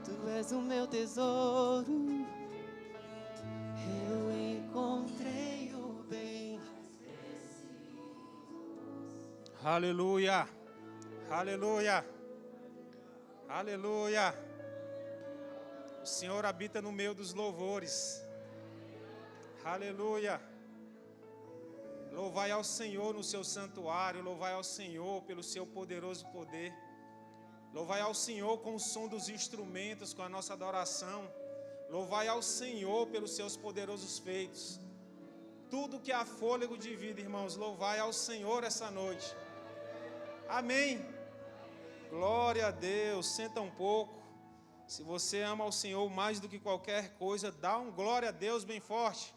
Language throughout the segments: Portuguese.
Tu és o meu tesouro. Eu encontrei o bem. Aleluia, aleluia, aleluia. O Senhor habita no meio dos louvores. Aleluia. Louvai ao Senhor no seu santuário, louvai ao Senhor pelo seu poderoso poder. Louvai ao Senhor com o som dos instrumentos, com a nossa adoração. Louvai ao Senhor pelos seus poderosos feitos. Tudo que há fôlego de vida, irmãos, louvai ao Senhor essa noite. Amém. Glória a Deus. Senta um pouco. Se você ama ao Senhor mais do que qualquer coisa, dá um glória a Deus bem forte.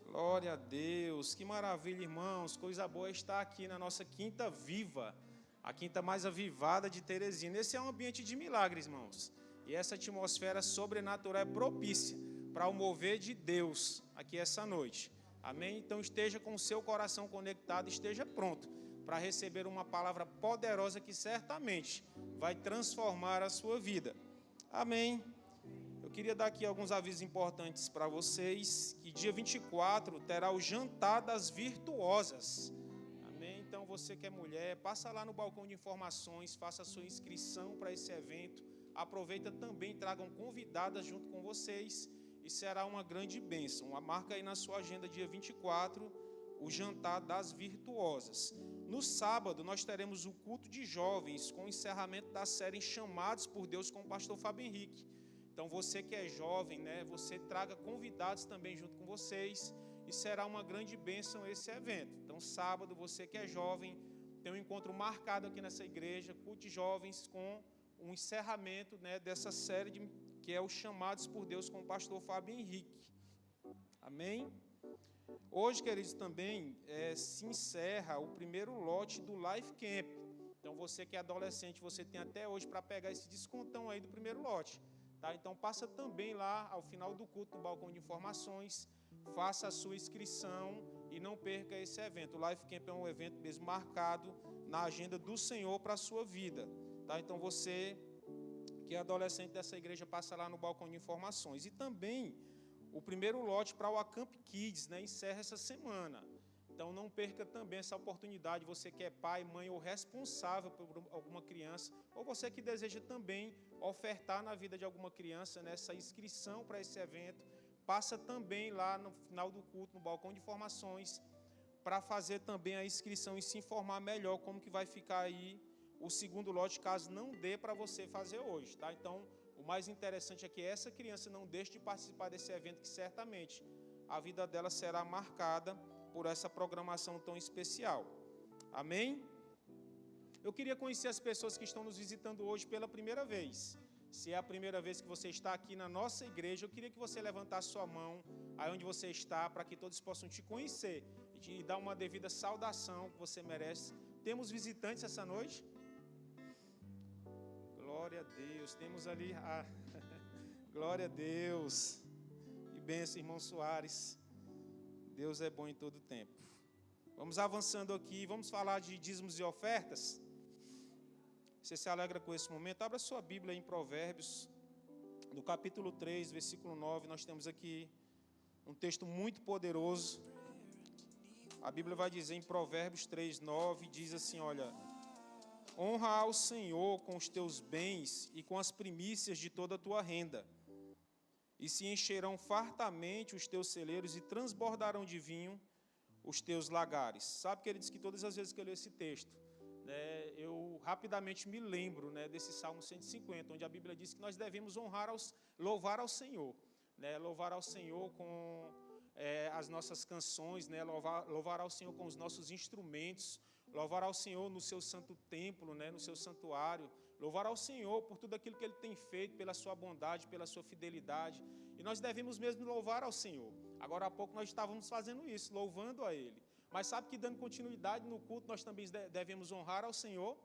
Glória a Deus. Que maravilha, irmãos. Coisa boa estar aqui na nossa Quinta Viva, a quinta mais avivada de Teresina. Esse é um ambiente de milagres, irmãos. E essa atmosfera sobrenatural é propícia para o mover de Deus aqui essa noite. Amém? Então esteja com o seu coração conectado, esteja pronto para receber uma palavra poderosa que certamente vai transformar a sua vida. Amém? Eu queria dar aqui alguns avisos importantes para vocês, que dia 24 terá o Jantar das Virtuosas. Amém? Então você que é mulher, passa lá no balcão de informações, faça a sua inscrição para esse evento. Aproveita também, tragam convidadas junto com vocês e será uma grande bênção. Marca aí na sua agenda dia 24, o Jantar das Virtuosas. No sábado, nós teremos o culto de jovens, com o encerramento da série Chamados por Deus com o pastor Fábio Henrique. Então, você que é jovem, né, você traga convidados também junto com vocês, e será uma grande bênção esse evento. Então, sábado, você que é jovem, tem um encontro marcado aqui nessa igreja, culto de jovens, com um encerramento, né, dessa série, que é o Chamados por Deus com o pastor Fábio Henrique. Amém? Hoje, queridos, também se encerra o primeiro lote do Life Camp. Então, você que é adolescente, você tem até hoje para pegar esse descontão aí do primeiro lote. Tá? Então, passa também lá ao final do culto, no balcão de informações, faça a sua inscrição e não perca esse evento. O Life Camp é um evento mesmo marcado na agenda do Senhor para a sua vida. Tá? Então, você que é adolescente dessa igreja, passa lá no balcão de informações. E também o primeiro lote para o Acamp Kids, né, encerra essa semana. Então, não perca também essa oportunidade, você que é pai, mãe ou responsável por alguma criança, ou você que deseja também ofertar na vida de alguma criança, nessa inscrição para esse evento, passa também lá no final do culto, no balcão de informações, para fazer também a inscrição e se informar melhor como que vai ficar aí o segundo lote, caso não dê para você fazer hoje, tá? Então, o mais interessante é que essa criança não deixe de participar desse evento, que certamente a vida dela será marcada por essa programação tão especial. Amém? Eu queria conhecer as pessoas que estão nos visitando hoje pela primeira vez. Se é a primeira vez que você está aqui na nossa igreja, eu queria que você levantasse sua mão aí onde você está, para que todos possam te conhecer e te dar uma devida saudação que você merece. Temos visitantes essa noite? Glória a Deus. Temos ali a... Glória a Deus. E bênção, irmão Soares. Deus é bom em todo tempo. Vamos avançando aqui, vamos falar de dízimos e ofertas. Você se alegra com esse momento? Abra sua Bíblia em Provérbios, no capítulo 3, versículo 9, nós temos aqui um texto muito poderoso. A Bíblia vai dizer em Provérbios 3, 9, diz assim, olha: honra ao Senhor com os teus bens e com as primícias de toda a tua renda, e se encherão fartamente os teus celeiros e transbordarão de vinho os teus lagares. Sabe, queridos, que todas as vezes que eu leio esse texto, né, eu rapidamente me lembro, né, desse Salmo 150, onde a Bíblia diz que nós devemos louvar ao Senhor, né, louvar ao Senhor com as nossas canções, né, louvar ao Senhor com os nossos instrumentos, louvar ao Senhor no seu santo templo, né, no seu santuário, louvar ao Senhor por tudo aquilo que Ele tem feito, pela sua bondade, pela sua fidelidade. E nós devemos mesmo louvar ao Senhor. Agora há pouco nós estávamos fazendo isso, louvando a Ele. Mas sabe que, dando continuidade no culto, nós também devemos honrar ao Senhor,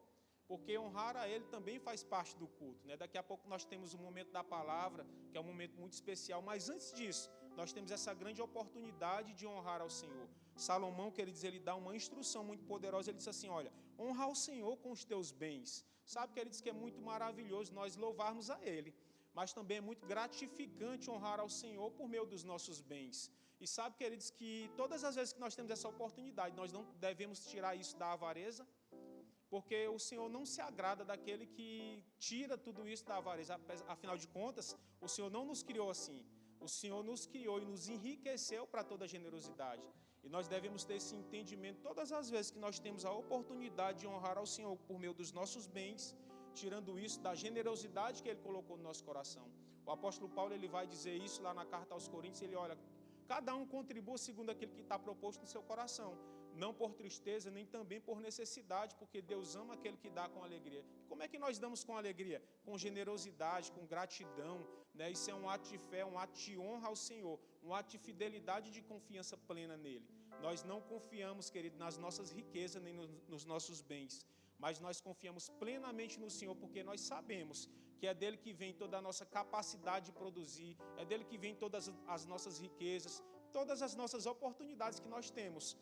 porque honrar a Ele também faz parte do culto, né? Daqui a pouco nós temos o momento da palavra, que é um momento muito especial, mas antes disso, nós temos essa grande oportunidade de honrar ao Senhor. Salomão, queridos, ele dá uma instrução muito poderosa, ele diz assim, olha, honrar o Senhor com os teus bens. Sabe, queridos, que é muito maravilhoso nós louvarmos a Ele, mas também é muito gratificante honrar ao Senhor por meio dos nossos bens. E sabe, queridos, que todas as vezes que nós temos essa oportunidade, nós não devemos tirar isso da avareza, porque o Senhor não se agrada daquele que tira tudo isso da avareza. Afinal de contas, o Senhor não nos criou assim. O Senhor nos criou e nos enriqueceu para toda generosidade. E nós devemos ter esse entendimento todas as vezes que nós temos a oportunidade de honrar ao Senhor por meio dos nossos bens, tirando isso da generosidade que Ele colocou no nosso coração. O apóstolo Paulo, ele vai dizer isso lá na carta aos Coríntios, ele olha, cada um contribua segundo aquilo que está proposto no seu coração, não por tristeza, nem também por necessidade, porque Deus ama aquele que dá com alegria. Como é que nós damos com alegria? Com generosidade, com gratidão, né? Isso é um ato de fé, um ato de honra ao Senhor, um ato de fidelidade e de confiança plena nele. Nós não confiamos, querido, nas nossas riquezas, nem nos nossos bens, mas nós confiamos plenamente no Senhor, porque nós sabemos que é dele que vem toda a nossa capacidade de produzir, é dele que vem todas as nossas riquezas, todas as nossas oportunidades que nós temos,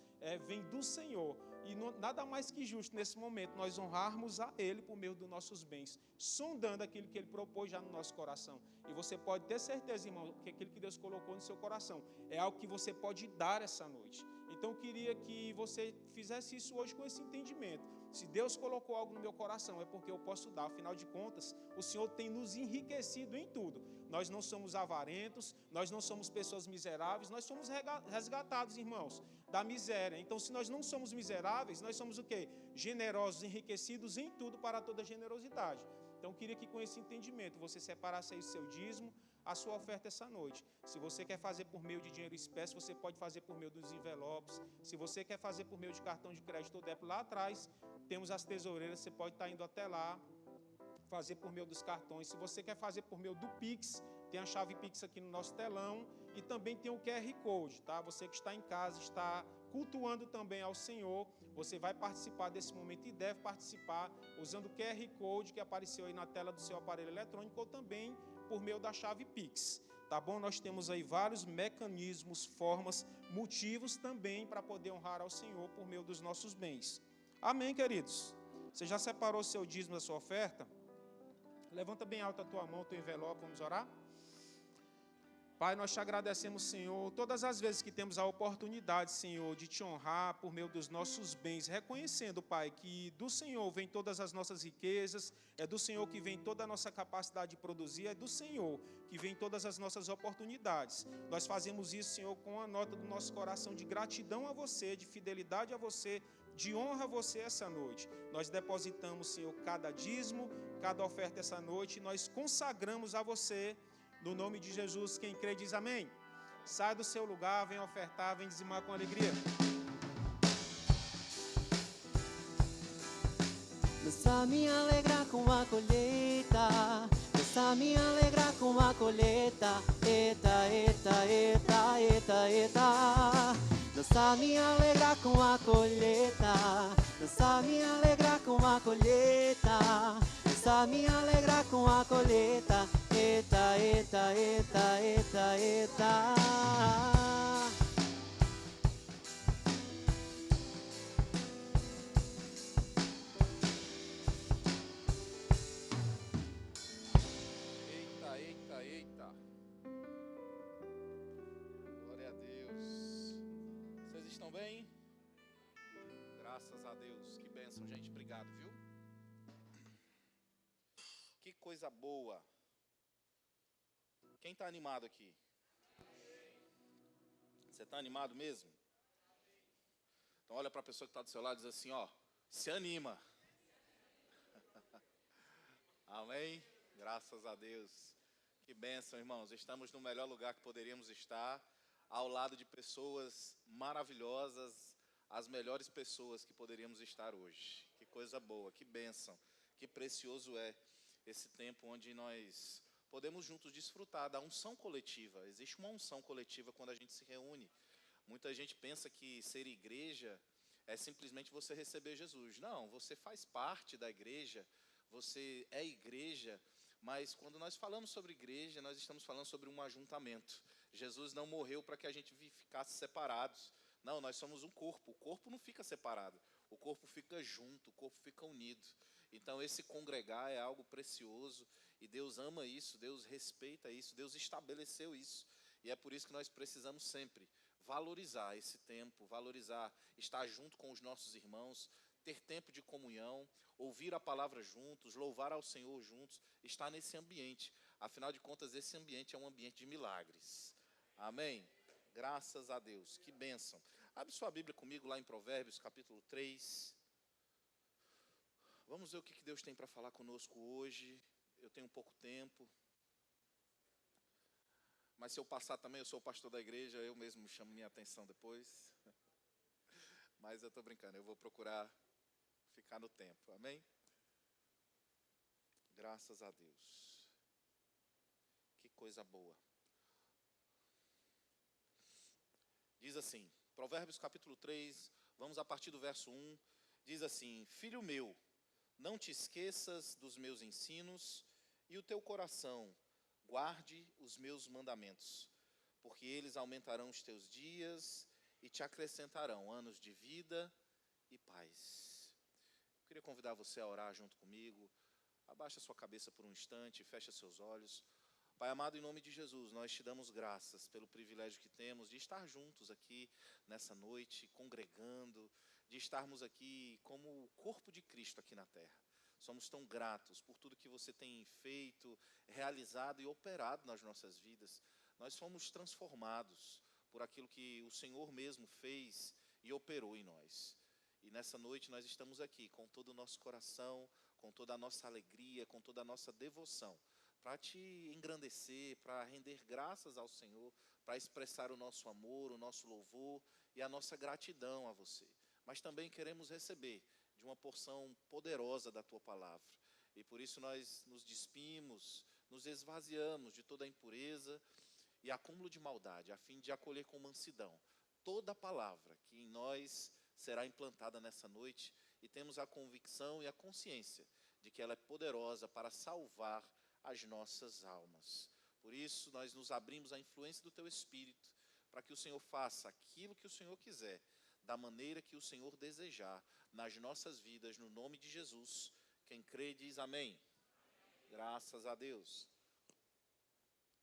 vem do Senhor. E nada mais que justo nesse momento nós honrarmos a Ele por meio dos nossos bens, sondando aquilo que Ele propôs já no nosso coração. E você pode ter certeza, irmão, que aquilo que Deus colocou no seu coração é algo que você pode dar essa noite. Então eu queria que você fizesse isso hoje com esse entendimento. Se Deus colocou algo no meu coração, é porque eu posso dar. Afinal de contas, o Senhor tem nos enriquecido em tudo. Nós não somos avarentos, nós não somos pessoas miseráveis, nós somos resgatados, irmãos, da miséria. Então, se nós não somos miseráveis, nós somos o quê? Generosos, enriquecidos em tudo para toda generosidade. Então, eu queria que com esse entendimento você separasse aí o seu dízimo, a sua oferta essa noite. Se você quer fazer por meio de dinheiro espécie, você pode fazer por meio dos envelopes. Se você quer fazer por meio de cartão de crédito ou débito, lá atrás temos as tesoureiras, você pode estar indo até lá, fazer por meio dos cartões. Se você quer fazer por meio do Pix, tem a chave Pix aqui no nosso telão e também tem o QR Code, tá? Você que está em casa, está cultuando também ao Senhor, você vai participar desse momento e deve participar usando o QR Code que apareceu aí na tela do seu aparelho eletrônico ou também por meio da chave Pix, tá bom? Nós temos aí vários mecanismos, formas, motivos também para poder honrar ao Senhor por meio dos nossos bens. Amém, queridos? Você já separou seu dízimo da sua oferta? Levanta bem alto a tua mão, teu envelope, vamos orar? Pai, nós te agradecemos, Senhor, todas as vezes que temos a oportunidade, Senhor, de te honrar por meio dos nossos bens, reconhecendo, Pai, que do Senhor vem todas as nossas riquezas, é do Senhor que vem toda a nossa capacidade de produzir, é do Senhor que vem todas as nossas oportunidades. Nós fazemos isso, Senhor, com a nota do nosso coração de gratidão a você, de fidelidade a você, de honra a você essa noite. Nós depositamos, Senhor, cada dízimo, cada oferta essa noite, e nós consagramos a você. No nome de Jesus, quem crê diz amém. Sai do seu lugar, vem ofertar, vem dizimar com alegria. Deixa-me alegrar com a colheita, deixa-me alegrar com a colheita. Eita, eita, eita, eita, eita. Deixa-me alegrar com a colheita, deixa-me alegrar com a colheita, deixa-me alegrar com a colheita. Eita, eita, eita, eita, eita. Eita, eita, eita. Glória a Deus. Vocês estão bem? Graças a Deus. Que bênção, gente. Obrigado, viu? Que coisa boa. Quem está animado aqui? Você está animado mesmo? Então olha para a pessoa que está do seu lado e diz assim, ó, se anima. Amém? Graças a Deus. Que bênção, irmãos. Estamos no melhor lugar que poderíamos estar, ao lado de pessoas maravilhosas, as melhores pessoas que poderíamos estar hoje. Que coisa boa, que bênção, que precioso é esse tempo onde nós podemos juntos desfrutar da unção coletiva. Existe uma unção coletiva quando a gente se reúne. Muita gente pensa que ser igreja é simplesmente você receber Jesus. Não, você faz parte da igreja, você é igreja, mas quando nós falamos sobre igreja, nós estamos falando sobre um ajuntamento. Jesus não morreu para que a gente ficasse separados. Não, nós somos um corpo. O corpo não fica separado. o corpo fica junto, o corpo fica unido. Então, esse congregar é algo precioso, e Deus ama isso, Deus respeita isso, Deus estabeleceu isso. E é por isso que nós precisamos sempre valorizar esse tempo, valorizar estar junto com os nossos irmãos, ter tempo de comunhão, ouvir a palavra juntos, louvar ao Senhor juntos, estar nesse ambiente. Afinal de contas, esse ambiente é um ambiente de milagres. Amém? Graças a Deus, que bênção. Abre sua Bíblia comigo lá em Provérbios, capítulo 3. Vamos ver o que Deus tem para falar conosco hoje. Eu tenho pouco tempo. Mas se eu passar também, eu sou o pastor da igreja, eu mesmo chamo minha atenção depois. Mas eu estou brincando, eu vou procurar ficar no tempo. Amém? Graças a Deus. Que coisa boa. Diz assim, Provérbios capítulo 3, vamos a partir do verso 1. Diz assim: Filho meu, não te esqueças dos meus ensinos, e o teu coração guarde os meus mandamentos, porque eles aumentarão os teus dias e te acrescentarão anos de vida e paz. Eu queria convidar você a orar junto comigo. Abaixa sua cabeça por um instante, fecha seus olhos. Pai amado, em nome de Jesus, nós te damos graças pelo privilégio que temos de estar juntos aqui nessa noite, congregando, de estarmos aqui como o corpo de Cristo aqui na terra. Somos tão gratos por tudo que você tem feito, realizado e operado nas nossas vidas. Nós fomos transformados por aquilo que o Senhor mesmo fez e operou em nós. E nessa noite nós estamos aqui com todo o nosso coração, com toda a nossa alegria, com toda a nossa devoção, para te engrandecer, para render graças ao Senhor, para expressar o nosso amor, o nosso louvor e a nossa gratidão a você. Mas também queremos receber de uma porção poderosa da Tua palavra. E por isso nós nos despimos, nos esvaziamos de toda a impureza e acúmulo de maldade, a fim de acolher com mansidão toda a palavra que em nós será implantada nessa noite, e temos a convicção e a consciência de que ela é poderosa para salvar as nossas almas. Por isso nós nos abrimos à influência do Teu Espírito, para que o Senhor faça aquilo que o Senhor quiser, da maneira que o Senhor desejar, nas nossas vidas, no nome de Jesus. Quem crê diz amém. Graças a Deus.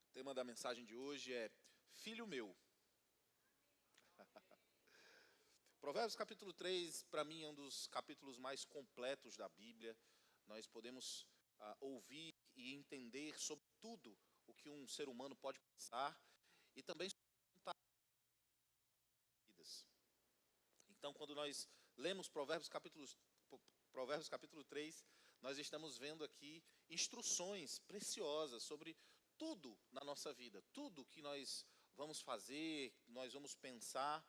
O tema da mensagem de hoje é Filho meu. Provérbios capítulo 3, para mim, é um dos capítulos mais completos da Bíblia. Nós podemos ouvir e entender sobre tudo o que um ser humano pode passar e também sobre vidas. Então, quando nós lemos Provérbios capítulo 3, nós estamos vendo aqui instruções preciosas sobre tudo na nossa vida, tudo que nós vamos fazer, nós vamos pensar,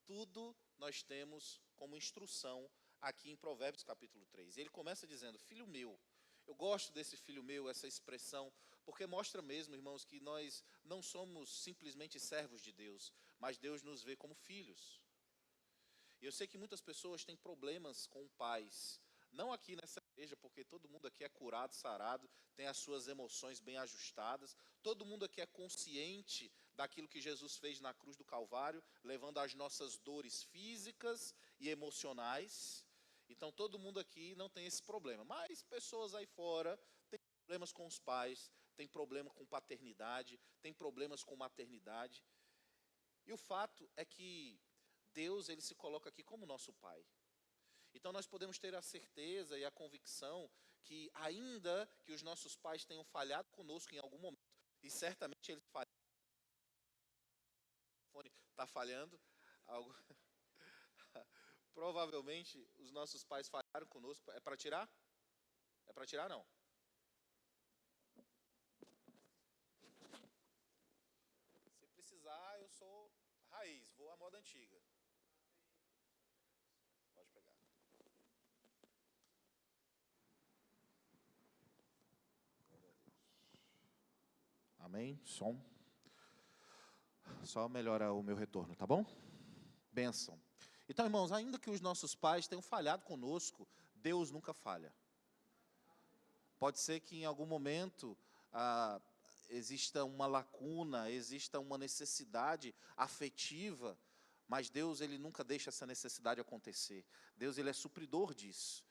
tudo nós temos como instrução aqui em Provérbios capítulo 3. Ele começa dizendo, filho meu. Eu gosto desse filho meu, essa expressão, porque mostra mesmo, irmãos, que nós não somos simplesmente servos de Deus, mas Deus nos vê como filhos. E eu sei que muitas pessoas têm problemas com pais, não aqui nessa igreja, porque todo mundo aqui é curado, sarado, tem as suas emoções bem ajustadas, todo mundo aqui é consciente daquilo que Jesus fez na cruz do Calvário, levando as nossas dores físicas e emocionais. Então todo mundo aqui não tem esse problema, mas pessoas aí fora têm problemas com os pais, têm problema com paternidade, têm problemas com maternidade. E o fato é que Deus, ele se coloca aqui como nosso Pai. Então nós podemos ter a certeza e a convicção que ainda que os nossos pais tenham falhado conosco em algum momento, e certamente eles falharam, o fone está falhando, provavelmente os nossos pais falharam conosco. É para tirar? É para tirar, não? Se precisar, eu sou raiz, vou à moda antiga. Pode pegar. Amém? Som. Só melhora o meu retorno, tá bom? Bênção. Então, irmãos, ainda que os nossos pais tenham falhado conosco, Deus nunca falha. Pode ser que em algum momento exista uma lacuna, exista uma necessidade afetiva, Mas Deus, Ele nunca deixa essa necessidade acontecer. Deus, Ele é supridor disso.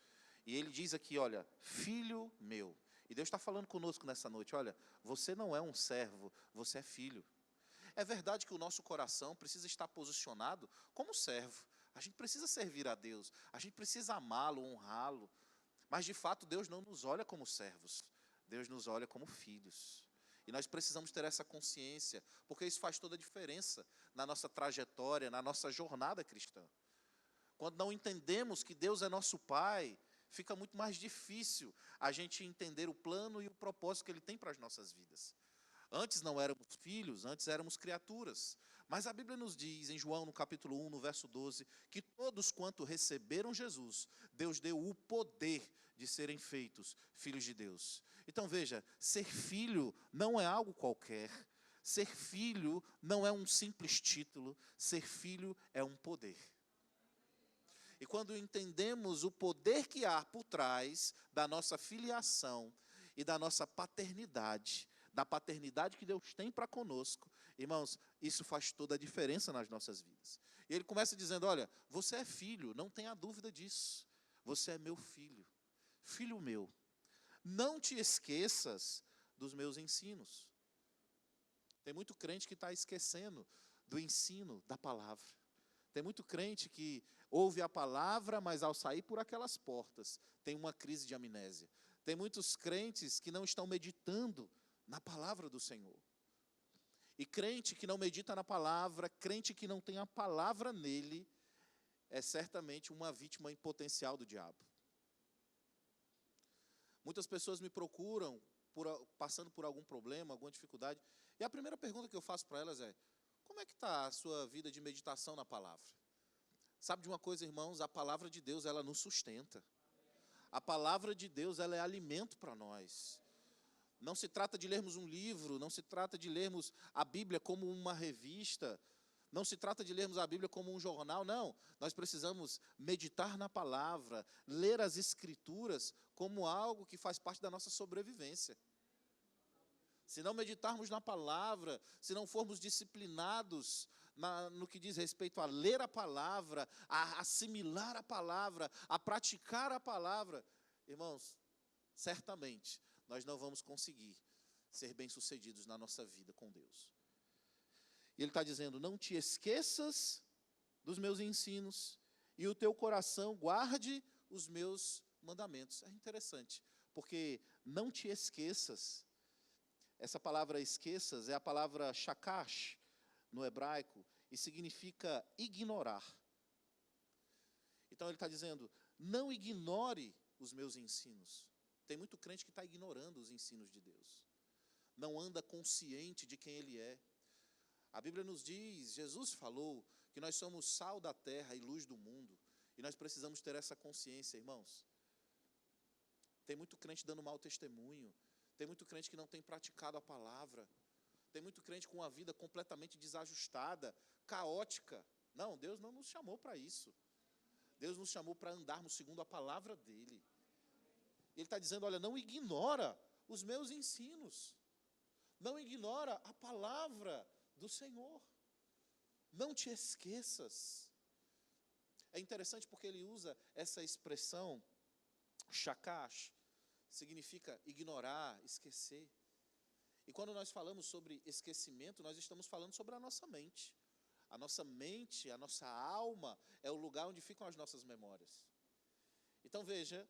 E Ele diz aqui, olha, filho meu. E Deus está falando conosco nessa noite, olha, você não é um servo, você é filho. É verdade que o nosso coração precisa estar posicionado como servo. A gente precisa servir a Deus, a gente precisa amá-lo, honrá-lo. Mas, de fato, Deus não nos olha como servos, Deus nos olha como filhos. E nós precisamos ter essa consciência, porque isso faz toda a diferença na nossa trajetória, na nossa jornada cristã. Quando não entendemos que Deus é nosso Pai, fica muito mais difícil a gente entender o plano e o propósito que Ele tem para as nossas vidas. Antes não éramos filhos, antes éramos criaturas. Mas a Bíblia nos diz, em João, no capítulo 1, no verso 12, que todos quanto receberam Jesus, Deus deu o poder de serem feitos filhos de Deus. Então veja, ser filho não é algo qualquer. Ser filho não é um simples título. Ser filho é um poder. E quando entendemos o poder que há por trás da nossa filiação e da nossa paternidade, da paternidade que Deus tem para conosco, irmãos, isso faz toda a diferença nas nossas vidas. E ele começa dizendo, olha, você é filho, não tenha dúvida disso. Você é meu filho, filho meu. Não te esqueças dos meus ensinos. Tem muito crente que está esquecendo do ensino da palavra. Tem muito crente que ouve a palavra, mas ao sair por aquelas portas, tem uma crise de amnésia. Tem muitos crentes que não estão meditando na palavra do Senhor. E crente que não medita na palavra, crente que não tem a palavra nele, é certamente uma vítima em potencial do diabo. Muitas pessoas me procuram, passando por algum problema, alguma dificuldade, e a primeira pergunta que eu faço para elas é, como é que está a sua vida de meditação na palavra? Sabe de uma coisa, irmãos? A palavra de Deus, ela nos sustenta. A palavra de Deus, ela é alimento para nós. Não se trata de lermos um livro, não se trata de lermos a Bíblia como uma revista, não se trata de lermos a Bíblia como um jornal, não. Nós precisamos meditar na palavra, ler as Escrituras como algo que faz parte da nossa sobrevivência. Se não meditarmos na palavra, se não formos disciplinados no que diz respeito a ler a palavra, a assimilar a palavra, a praticar a palavra, irmãos, certamente nós não vamos conseguir ser bem-sucedidos na nossa vida com Deus. E ele está dizendo, não te esqueças dos meus ensinos, e o teu coração guarde os meus mandamentos. É interessante, porque não te esqueças, essa palavra esqueças é a palavra shakash, no hebraico, e significa ignorar. Então ele está dizendo, não ignore os meus ensinos. Tem muito crente que está ignorando os ensinos de Deus. Não anda consciente de quem Ele é. A Bíblia nos diz, Jesus falou, que nós somos sal da terra e luz do mundo. E nós precisamos ter essa consciência, irmãos. Tem muito crente dando mau testemunho. Tem muito crente que não tem praticado a palavra. Tem muito crente com a vida completamente desajustada, caótica. Não, Deus não nos chamou para isso. Deus nos chamou para andarmos segundo a palavra dEle. Ele está dizendo, olha, não ignora os meus ensinos. Não ignora a palavra do Senhor. Não te esqueças. É interessante porque ele usa essa expressão, shakash, significa ignorar, esquecer. E quando nós falamos sobre esquecimento, nós estamos falando sobre a nossa mente. A nossa mente, a nossa alma, é o lugar onde ficam as nossas memórias. Então veja,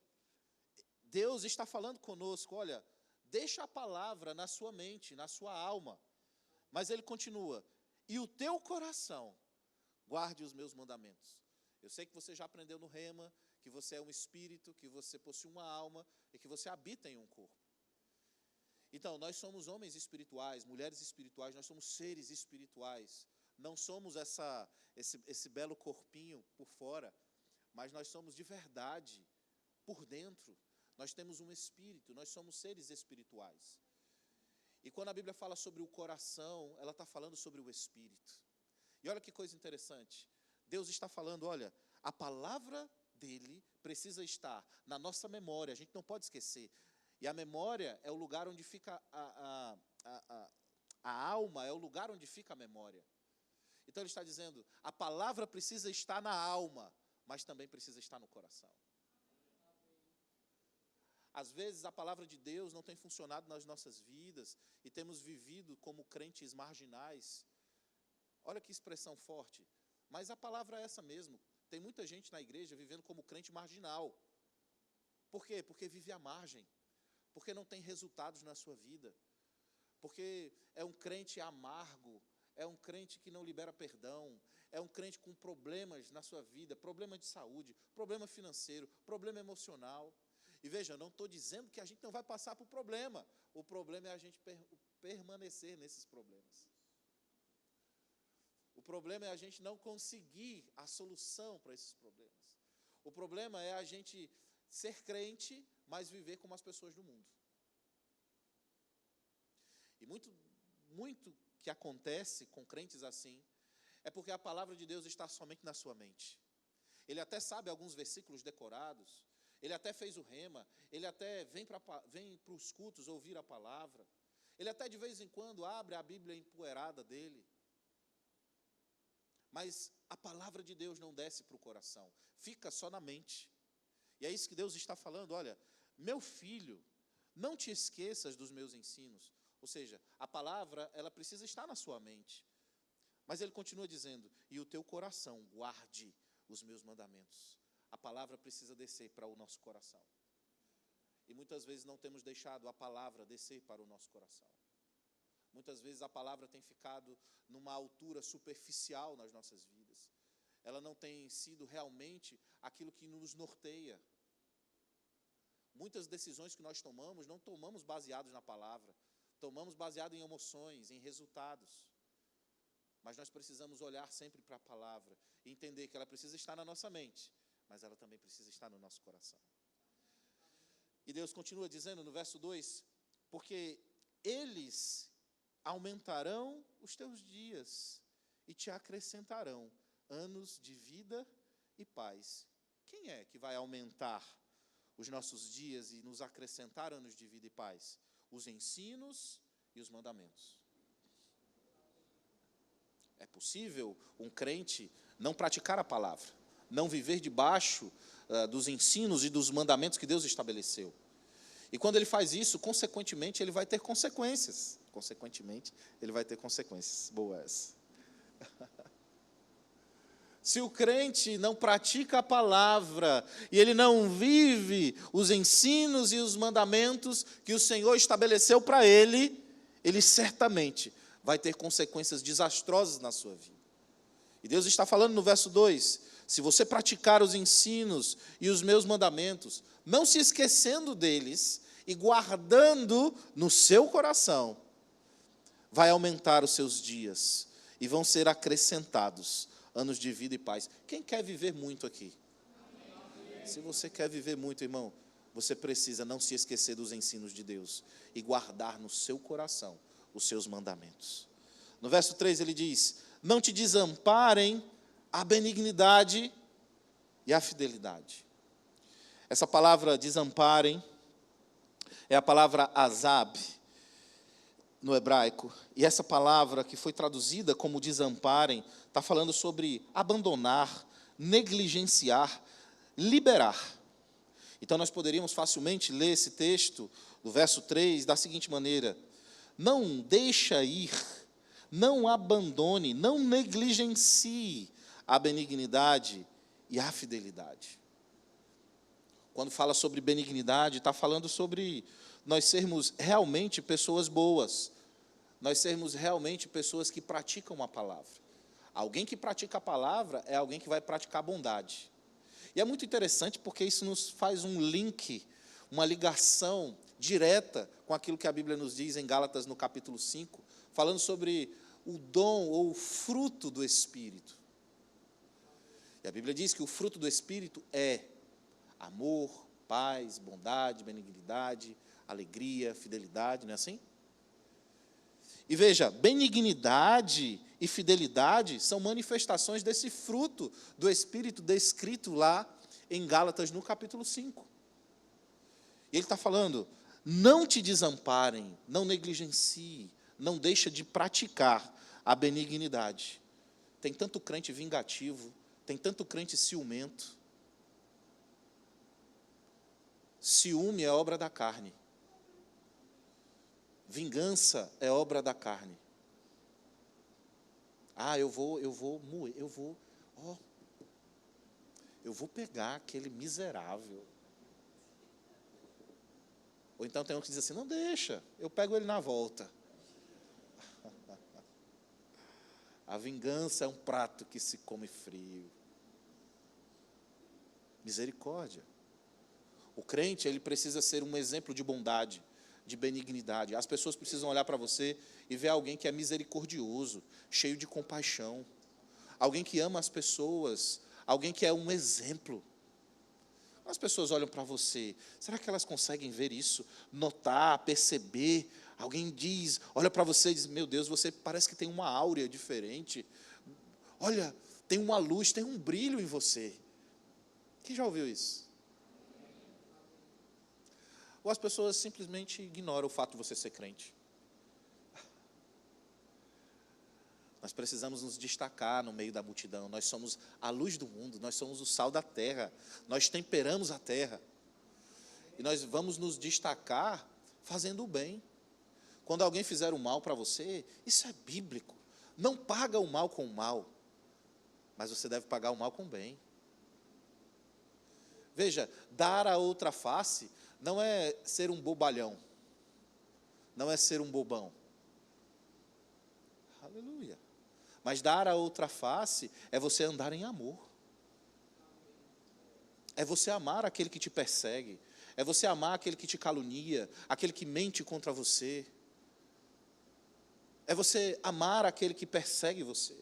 Deus está falando conosco, olha, deixa a palavra na sua mente, na sua alma. Mas ele continua, e o teu coração guarde os meus mandamentos. Eu sei que você já aprendeu no Rema, que você é um espírito, que você possui uma alma e que você habita em um corpo. Então, nós somos homens espirituais, mulheres espirituais, nós somos seres espirituais. Não somos esse belo corpinho por fora, mas nós somos de verdade, por dentro. Nós temos um espírito, nós somos seres espirituais. E quando a Bíblia fala sobre o coração, ela está falando sobre o espírito. E olha que coisa interessante. Deus está falando, olha, a palavra dele precisa estar na nossa memória, a gente não pode esquecer. E a memória é o lugar onde fica a alma, é o lugar onde fica a memória. Então ele está dizendo, a palavra precisa estar na alma, mas também precisa estar no coração. Às vezes a palavra de Deus não tem funcionado nas nossas vidas e temos vivido como crentes marginais. Olha que expressão forte. Mas a palavra é essa mesmo. Tem muita gente na igreja vivendo como crente marginal. Por quê? Porque vive à margem. Porque não tem resultados na sua vida. Porque é um crente amargo. É um crente que não libera perdão. É um crente com problemas na sua vida. Problema de saúde, problema financeiro, problema emocional. E veja, eu não estou dizendo que a gente não vai passar por problema. O problema é a gente permanecer nesses problemas. O problema é a gente não conseguir a solução para esses problemas. O problema é a gente ser crente, mas viver como as pessoas do mundo. E muito que acontece com crentes assim, é porque a palavra de Deus está somente na sua mente. Ele até sabe alguns versículos decorados, ele até fez o rema, ele até vem para os cultos ouvir a palavra, ele até de vez em quando abre a Bíblia empoeirada dele, mas a palavra de Deus não desce para o coração, fica só na mente. E é isso que Deus está falando, olha, meu filho, não te esqueças dos meus ensinos. Ou seja, a palavra, ela precisa estar na sua mente. Mas ele continua dizendo, e o teu coração guarde os meus mandamentos. A palavra precisa descer para o nosso coração. E muitas vezes não temos deixado a palavra descer para o nosso coração. Muitas vezes a palavra tem ficado numa altura superficial nas nossas vidas. Ela não tem sido realmente aquilo que nos norteia. Muitas decisões que nós tomamos, não tomamos baseados na palavra. Tomamos baseado em emoções, em resultados. Mas nós precisamos olhar sempre para a palavra e entender que ela precisa estar na nossa mente, mas ela também precisa estar no nosso coração. E Deus continua dizendo no verso 2, porque eles aumentarão os teus dias e te acrescentarão anos de vida e paz. Quem é que vai aumentar os nossos dias e nos acrescentar anos de vida e paz? Os ensinos e os mandamentos. É possível um crente não praticar a palavra, não viver debaixo dos ensinos e dos mandamentos que Deus estabeleceu. E quando ele faz isso, consequentemente, ele vai ter consequências. Consequentemente, ele vai ter consequências. Boa essa. Se o crente não pratica a palavra e ele não vive os ensinos e os mandamentos que o Senhor estabeleceu para ele, ele certamente vai ter consequências desastrosas na sua vida. E Deus está falando no verso 2, se você praticar os ensinos e os meus mandamentos, não se esquecendo deles e guardando no seu coração, vai aumentar os seus dias e vão ser acrescentados anos de vida e paz. Quem quer viver muito aqui? Se você quer viver muito, irmão, você precisa não se esquecer dos ensinos de Deus e guardar no seu coração os seus mandamentos. No verso 3 ele diz, não te desamparem a benignidade e a fidelidade. Essa palavra desamparem é a palavra azab no hebraico. E essa palavra que foi traduzida como desamparem, está falando sobre abandonar, negligenciar, liberar. Então nós poderíamos facilmente ler esse texto, do verso 3, da seguinte maneira, não deixa ir, não abandone, não negligencie a benignidade e a fidelidade. Quando fala sobre benignidade, está falando sobre nós sermos realmente pessoas boas, nós sermos realmente pessoas que praticam a palavra. Alguém que pratica a palavra é alguém que vai praticar a bondade. E é muito interessante porque isso nos faz um link, uma ligação direta com aquilo que a Bíblia nos diz em Gálatas no capítulo 5, falando sobre o dom ou o fruto do Espírito. E a Bíblia diz que o fruto do Espírito é amor, paz, bondade, benignidade, alegria, fidelidade, não é assim? E veja, benignidade e fidelidade são manifestações desse fruto do Espírito descrito lá em Gálatas no capítulo 5. E ele está falando, não te desamparem, não negligencie, não deixa de praticar a benignidade. Tem tanto crente vingativo, tem tanto crente ciumento. Ciúme é obra da carne. Vingança é obra da carne. Eu vou pegar aquele miserável. Ou então tem um que diz assim, não deixa, eu pego ele na volta. A vingança é um prato que se come frio. Misericórdia. O crente, ele precisa ser um exemplo de bondade, de benignidade. As pessoas precisam olhar para você e ver alguém que é misericordioso, cheio de compaixão. Alguém que ama as pessoas, alguém que é um exemplo. As pessoas olham para você, será que elas conseguem ver isso? Notar, perceber? Alguém diz, olha para você e diz, meu Deus, você parece que tem uma áurea diferente. Olha, tem uma luz, tem um brilho em você. Quem já ouviu isso? Ou as pessoas simplesmente ignoram o fato de você ser crente. Nós precisamos nos destacar no meio da multidão. Nós somos a luz do mundo, nós somos o sal da terra. Nós temperamos a terra. E nós vamos nos destacar fazendo o bem. Quando alguém fizer o mal para você, isso é bíblico. Não paga o mal com o mal, mas você deve pagar o mal com o bem. Veja, dar a outra face não é ser um bobalhão, não é ser um bobão. Aleluia. Mas dar a outra face é você andar em amor. É você amar aquele que te persegue. É você amar aquele que te calunia, aquele que mente contra você. É você amar aquele que persegue você.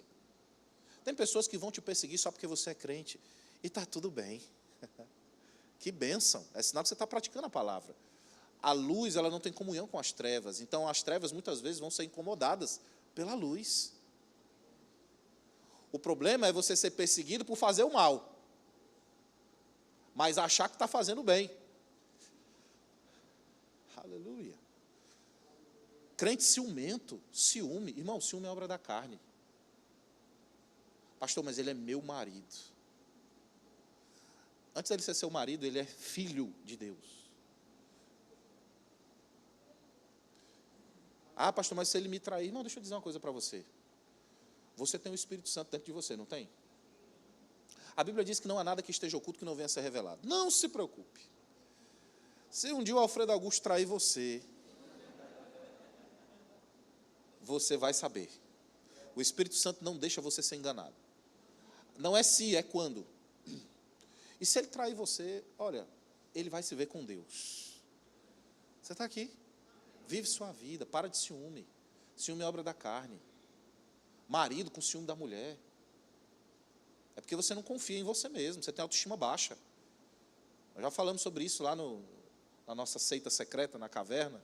Tem pessoas que vão te perseguir só porque você é crente. E está tudo bem. Que bênção. É sinal que você está praticando a palavra. A luz, ela não tem comunhão com as trevas. Então, as trevas, muitas vezes, vão ser incomodadas pela luz. O problema é você ser perseguido por fazer o mal, mas achar que está fazendo o bem. Aleluia. Crente ciumento, ciúme. Irmão, ciúme é obra da carne. Pastor, mas ele é meu marido. Antes dele ser seu marido, ele é filho de Deus. Pastor, mas se ele me trair... Não, deixa eu dizer uma coisa para você. Você tem o Espírito Santo dentro de você, não tem? A Bíblia diz que não há nada que esteja oculto que não venha a ser revelado. Não se preocupe. Se um dia o Alfredo Augusto trair você, você vai saber. O Espírito Santo não deixa você ser enganado. Não é se, é quando. E se ele trair você, olha, ele vai se ver com Deus. Você está aqui? Vive sua vida, para de ciúme. Ciúme é obra da carne. Marido com ciúme da mulher. É porque você não confia em você mesmo, você tem autoestima baixa. Nós já falamos sobre isso lá na nossa seita secreta, na caverna.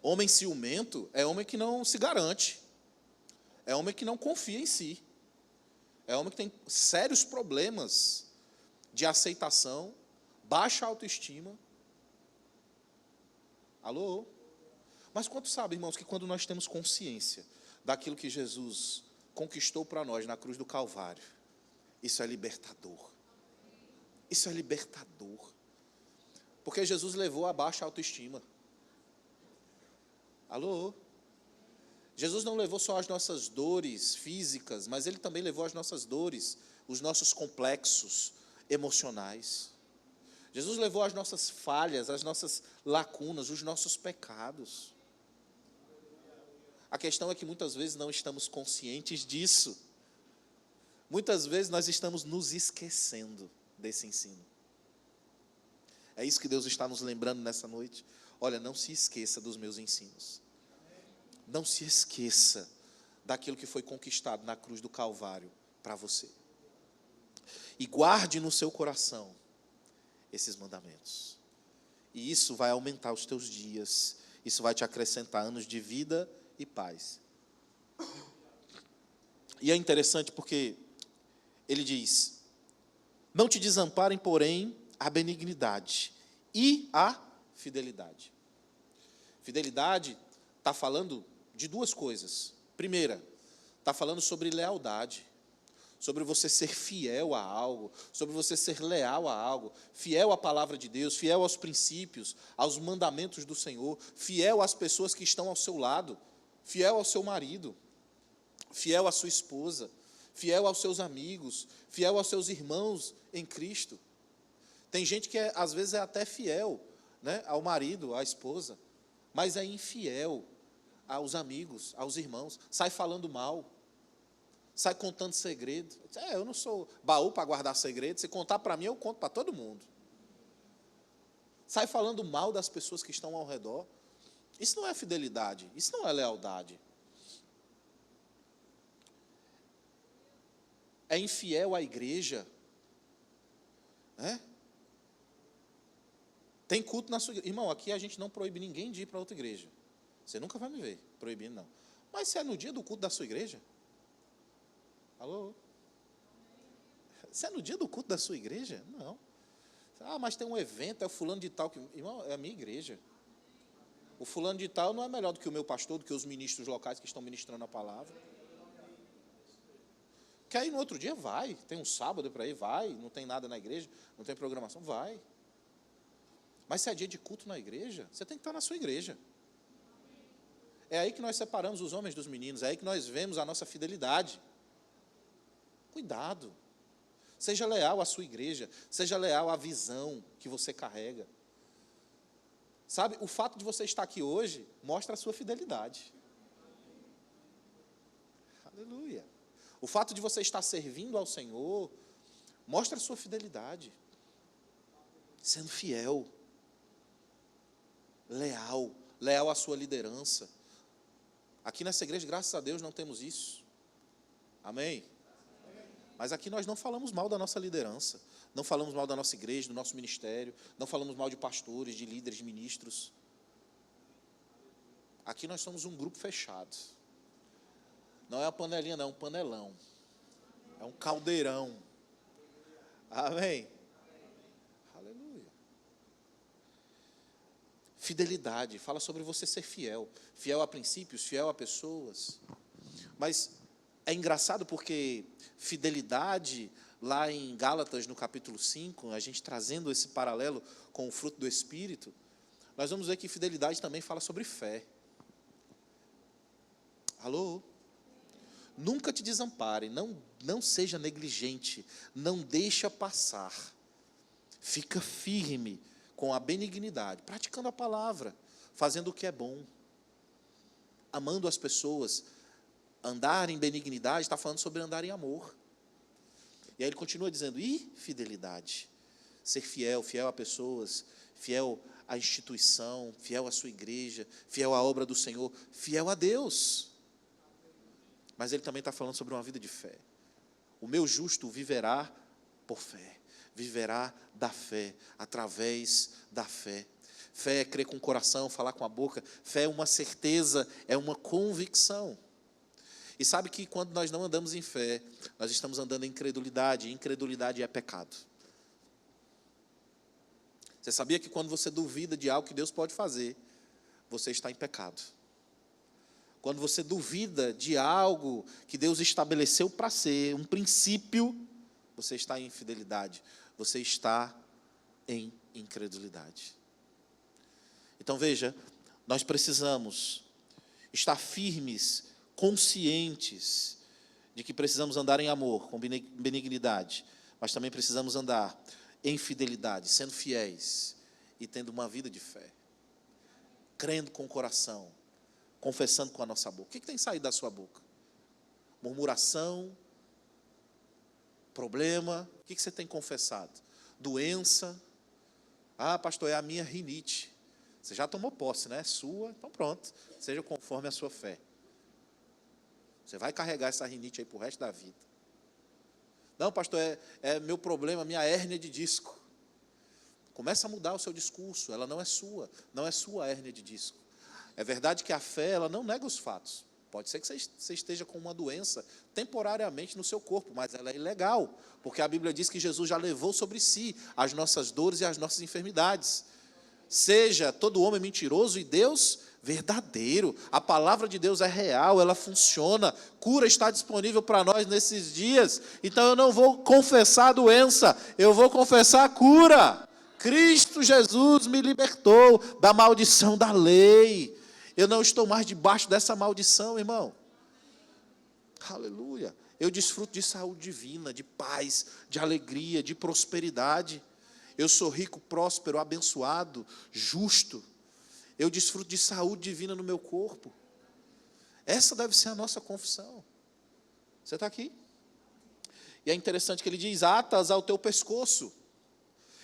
Homem ciumento é homem que não se garante. É homem que não confia em si. É homem que tem sérios problemas de aceitação, baixa autoestima. Alô? Mas quanto sabe, irmãos, que quando nós temos consciência daquilo que Jesus conquistou para nós na cruz do Calvário, isso é libertador. Isso é libertador. Porque Jesus levou a baixa autoestima. Alô? Jesus não levou só as nossas dores físicas, mas Ele também levou as nossas dores, os nossos complexos emocionais. Jesus levou as nossas falhas, as nossas lacunas, os nossos pecados. A questão é que muitas vezes não estamos conscientes disso. Muitas vezes nós estamos nos esquecendo desse ensino. É isso que Deus está nos lembrando nessa noite. Olha, não se esqueça dos meus ensinos. Não se esqueça daquilo que foi conquistado na cruz do Calvário para você. E guarde no seu coração esses mandamentos. E isso vai aumentar os teus dias. Isso vai te acrescentar anos de vida e paz. E é interessante porque ele diz: não te desamparem, porém, a benignidade e a fidelidade. Fidelidade está falando de duas coisas. Primeira, está falando sobre lealdade, sobre você ser fiel a algo, sobre você ser leal a algo, fiel à palavra de Deus, fiel aos princípios, aos mandamentos do Senhor, fiel às pessoas que estão ao seu lado, fiel ao seu marido, fiel à sua esposa, fiel aos seus amigos, fiel aos seus irmãos em Cristo. Tem gente que às vezes é até fiel, né, ao marido, à esposa, mas é infiel aos amigos, aos irmãos, sai falando mal, sai contando segredo. Eu não sou baú para guardar segredo, se contar para mim, eu conto para todo mundo. Sai falando mal das pessoas que estão ao redor. Isso não é fidelidade, isso não é lealdade. É infiel à igreja, né? Tem culto na sua igreja. Irmão, aqui a gente não proíbe ninguém de ir para outra igreja. Você nunca vai me ver proibindo, não. Mas se é no dia do culto da sua igreja? Alô? Se é no dia do culto da sua igreja? Não. Mas tem um evento, é o fulano de tal. Irmão, é a minha igreja. O fulano de tal não é melhor do que o meu pastor, do que os ministros locais que estão ministrando a palavra. Quer ir no outro dia? Vai. Tem um sábado para ir? Vai. Não tem nada na igreja? Não tem programação? Vai. Mas se é dia de culto na igreja, você tem que estar na sua igreja. É aí que nós separamos os homens dos meninos, é aí que nós vemos a nossa fidelidade. Cuidado. Seja leal à sua igreja, seja leal à visão que você carrega. Sabe, o fato de você estar aqui hoje mostra a sua fidelidade. Aleluia. O fato de você estar servindo ao Senhor mostra a sua fidelidade. Sendo fiel. Leal à sua liderança. Aqui nessa igreja, graças a Deus, não temos isso. Amém? Mas aqui nós não falamos mal da nossa liderança, não falamos mal da nossa igreja, do nosso ministério, não falamos mal de pastores, de líderes, de ministros. Aqui nós somos um grupo fechado. Não é uma panelinha, não, é um panelão. É um caldeirão. Amém? Fidelidade, fala sobre você ser fiel. Fiel a princípios, fiel a pessoas. Mas é engraçado porque fidelidade, lá em Gálatas, no capítulo 5, a gente trazendo esse paralelo com o fruto do Espírito, nós vamos ver que fidelidade também fala sobre fé. Alô? Nunca te desampare, não seja negligente, não deixa passar. Fica firme com a benignidade, praticando a palavra, fazendo o que é bom, amando as pessoas. Andar em benignidade está falando sobre andar em amor. E aí ele continua dizendo, e fidelidade, ser fiel, fiel a pessoas, fiel à instituição, fiel à sua igreja, fiel à obra do Senhor, fiel a Deus. Mas ele também está falando sobre uma vida de fé. O meu justo viverá por fé. Viverá da fé, através da fé. Fé é crer com o coração, falar com a boca. Fé é uma certeza, é uma convicção. E sabe que quando nós não andamos em fé, nós estamos andando em incredulidade. E incredulidade é pecado. Você sabia que quando você duvida de algo que Deus pode fazer, você está em pecado. Quando você duvida de algo que Deus estabeleceu para ser, um princípio, você está em infidelidade. Você está em incredulidade. Então veja, nós precisamos estar firmes, conscientes de que precisamos andar em amor, com benignidade, mas também precisamos andar em fidelidade, sendo fiéis e tendo uma vida de fé, crendo com o coração, confessando com a nossa boca. O que tem saído da sua boca? Murmuração, problema. O que você tem confessado? Doença. Pastor, é a minha rinite. Você já tomou posse, né? É sua, então pronto. Seja conforme a sua fé. Você vai carregar essa rinite aí para o resto da vida. Não, pastor, é meu problema, minha hérnia de disco. Começa a mudar o seu discurso. Ela não é sua hérnia de disco. É verdade que a fé, ela não nega os fatos. Pode ser que você esteja com uma doença temporariamente no seu corpo, mas ela é ilegal, porque a Bíblia diz que Jesus já levou sobre si as nossas dores e as nossas enfermidades. Seja todo homem mentiroso e Deus verdadeiro. A palavra de Deus é real, ela funciona. Cura está disponível para nós nesses dias. Então eu não vou confessar a doença, eu vou confessar a cura. Cristo Jesus me libertou da maldição da lei. Eu não estou mais debaixo dessa maldição, irmão. Aleluia. Eu desfruto de saúde divina, de paz, de alegria, de prosperidade. Eu sou rico, próspero, abençoado, justo. Eu desfruto de saúde divina no meu corpo. Essa deve ser a nossa confissão. Você está aqui? E é interessante que ele diz: ata-as ao teu pescoço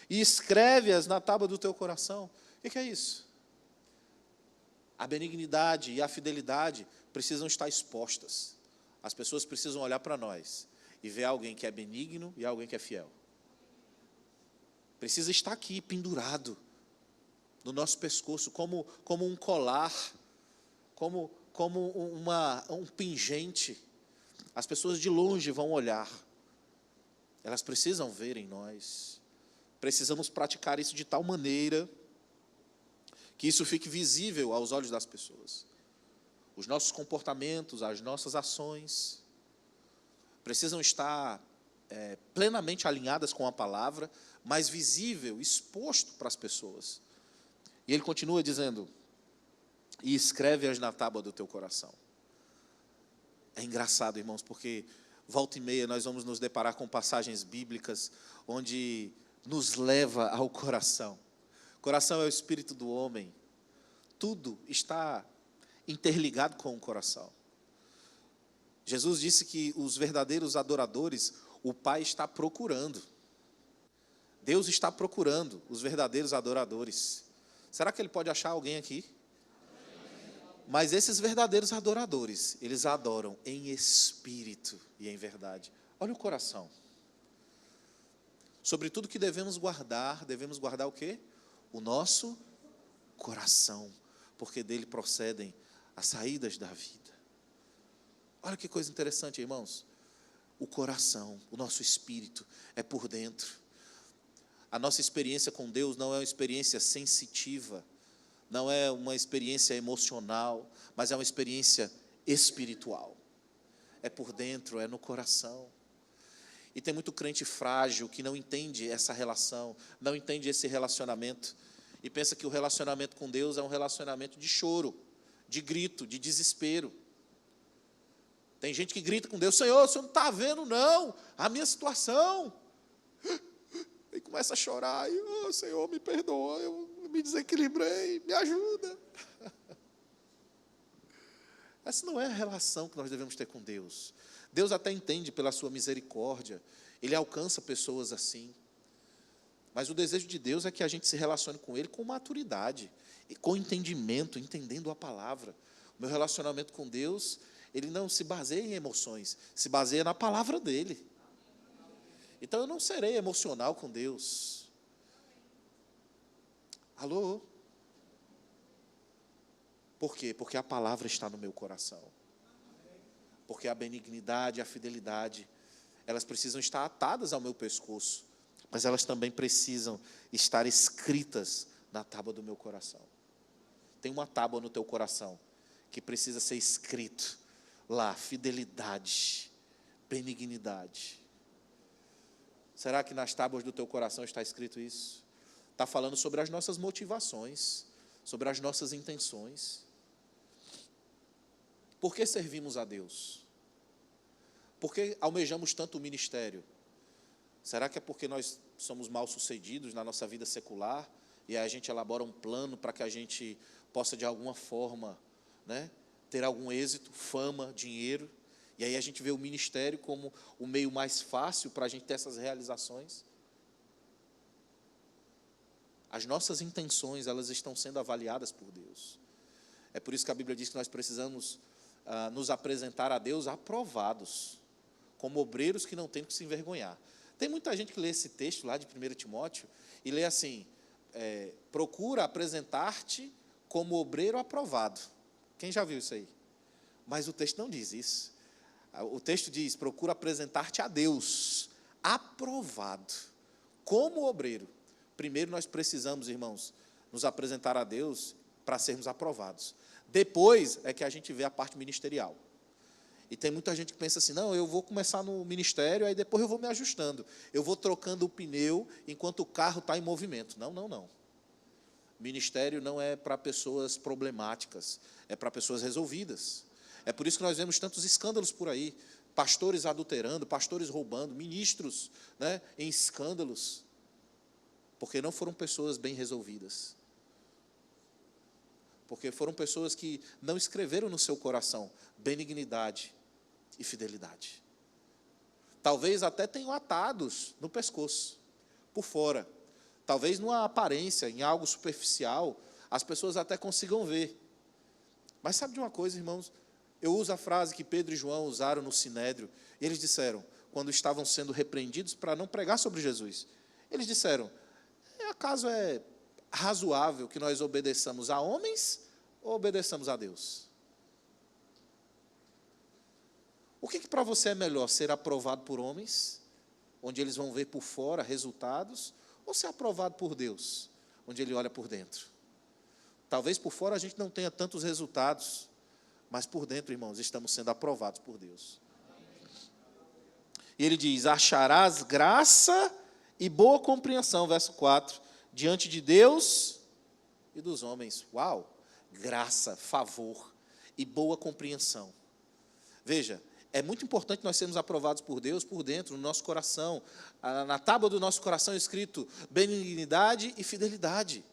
e escreve-as na tábua do teu coração. O que é isso? A benignidade e a fidelidade precisam estar expostas. As pessoas precisam olhar para nós e ver alguém que é benigno e alguém que é fiel. Precisa estar aqui, pendurado no nosso pescoço, como um colar, como um pingente. As pessoas de longe vão olhar. Elas precisam ver em nós. Precisamos praticar isso de tal maneira que isso fique visível aos olhos das pessoas. Os nossos comportamentos, as nossas ações precisam estar plenamente alinhadas com a palavra, mas visível, exposto para as pessoas. E ele continua dizendo: e escreve-as na tábua do teu coração. É engraçado, irmãos, porque volta e meia nós vamos nos deparar com passagens bíblicas onde nos leva ao coração. O coração é o espírito do homem. Tudo está interligado com o coração. Jesus disse que os verdadeiros adoradores, o Pai está procurando. Deus está procurando os verdadeiros adoradores. Será que Ele pode achar alguém aqui? Mas esses verdadeiros adoradores, eles adoram em espírito e em verdade. Olha o coração. Sobre tudo que devemos guardar o quê? O nosso coração, porque dele procedem as saídas da vida. Olha que coisa interessante, irmãos. O coração, o nosso espírito é por dentro. A nossa experiência com Deus não é uma experiência sensitiva, não é uma experiência emocional, mas é uma experiência espiritual. É por dentro, é no coração. E tem muito crente frágil que não entende essa relação, não entende esse relacionamento, e pensa que o relacionamento com Deus é um relacionamento de choro, de grito, de desespero. Tem gente que grita com Deus: Senhor, o Senhor não está vendo não, a minha situação. E começa a chorar, e, Senhor, me perdoa, eu me desequilibrei, me ajuda. Essa não é a relação que nós devemos ter com Deus. Deus até entende pela sua misericórdia, Ele alcança pessoas assim. Mas o desejo de Deus é que a gente se relacione com Ele com maturidade, e com entendimento, entendendo a palavra. O meu relacionamento com Deus, ele não se baseia em emoções, se baseia na palavra dEle. Então eu não serei emocional com Deus. Alô? Por quê? Porque a palavra está no meu coração. Porque a benignidade, a fidelidade, elas precisam estar atadas ao meu pescoço, mas elas também precisam estar escritas na tábua do meu coração. Tem uma tábua no teu coração que precisa ser escrito lá: fidelidade, benignidade. Será que nas tábuas do teu coração está escrito isso? Está falando sobre as nossas motivações, sobre as nossas intenções. Por que servimos a Deus? Por que almejamos tanto o ministério? Será que é porque nós somos mal-sucedidos na nossa vida secular e aí a gente elabora um plano para que a gente possa de alguma forma, ter algum êxito, fama, dinheiro, e aí a gente vê o ministério como o meio mais fácil para a gente ter essas realizações? As nossas intenções, elas estão sendo avaliadas por Deus. É por isso que a Bíblia diz que nós precisamos nos apresentar a Deus aprovados, como obreiros que não têm que se envergonhar. Tem muita gente que lê esse texto lá de 1 Timóteo e lê assim: procura apresentar-te como obreiro aprovado. Quem já viu isso aí? Mas o texto não diz isso. O texto diz: procura apresentar-te a Deus aprovado, como obreiro. Primeiro nós precisamos, irmãos, nos apresentar a Deus para sermos aprovados. Depois é que a gente vê a parte ministerial. E tem muita gente que pensa assim, não, eu vou começar no ministério, aí depois eu vou me ajustando. Eu vou trocando o pneu enquanto o carro está em movimento. Não, não, não. Ministério não é para pessoas problemáticas, é para pessoas resolvidas. É por isso que nós vemos tantos escândalos por aí, pastores adulterando, pastores roubando, ministros, né, em escândalos, porque não foram pessoas bem resolvidas. Porque foram pessoas que não escreveram no seu coração benignidade e fidelidade. Talvez até tenham atados no pescoço, por fora. Talvez numa aparência, em algo superficial, as pessoas até consigam ver. Mas sabe de uma coisa, irmãos? Eu uso a frase que Pedro e João usaram no Sinédrio. E eles disseram, quando estavam sendo repreendidos para não pregar sobre Jesus, eles disseram, acaso é razoável que nós obedeçamos a homens ou obedeçamos a Deus? O que para você é melhor, ser aprovado por homens, onde eles vão ver por fora resultados, ou ser aprovado por Deus, onde Ele olha por dentro? Talvez por fora a gente não tenha tantos resultados, mas por dentro, irmãos, estamos sendo aprovados por Deus. E Ele diz, acharás graça e boa compreensão, verso 4, diante de Deus e dos homens. Uau! Graça, favor e boa compreensão. Veja, é muito importante nós sermos aprovados por Deus por dentro, no nosso coração. Na tábua do nosso coração é escrito benignidade e fidelidade.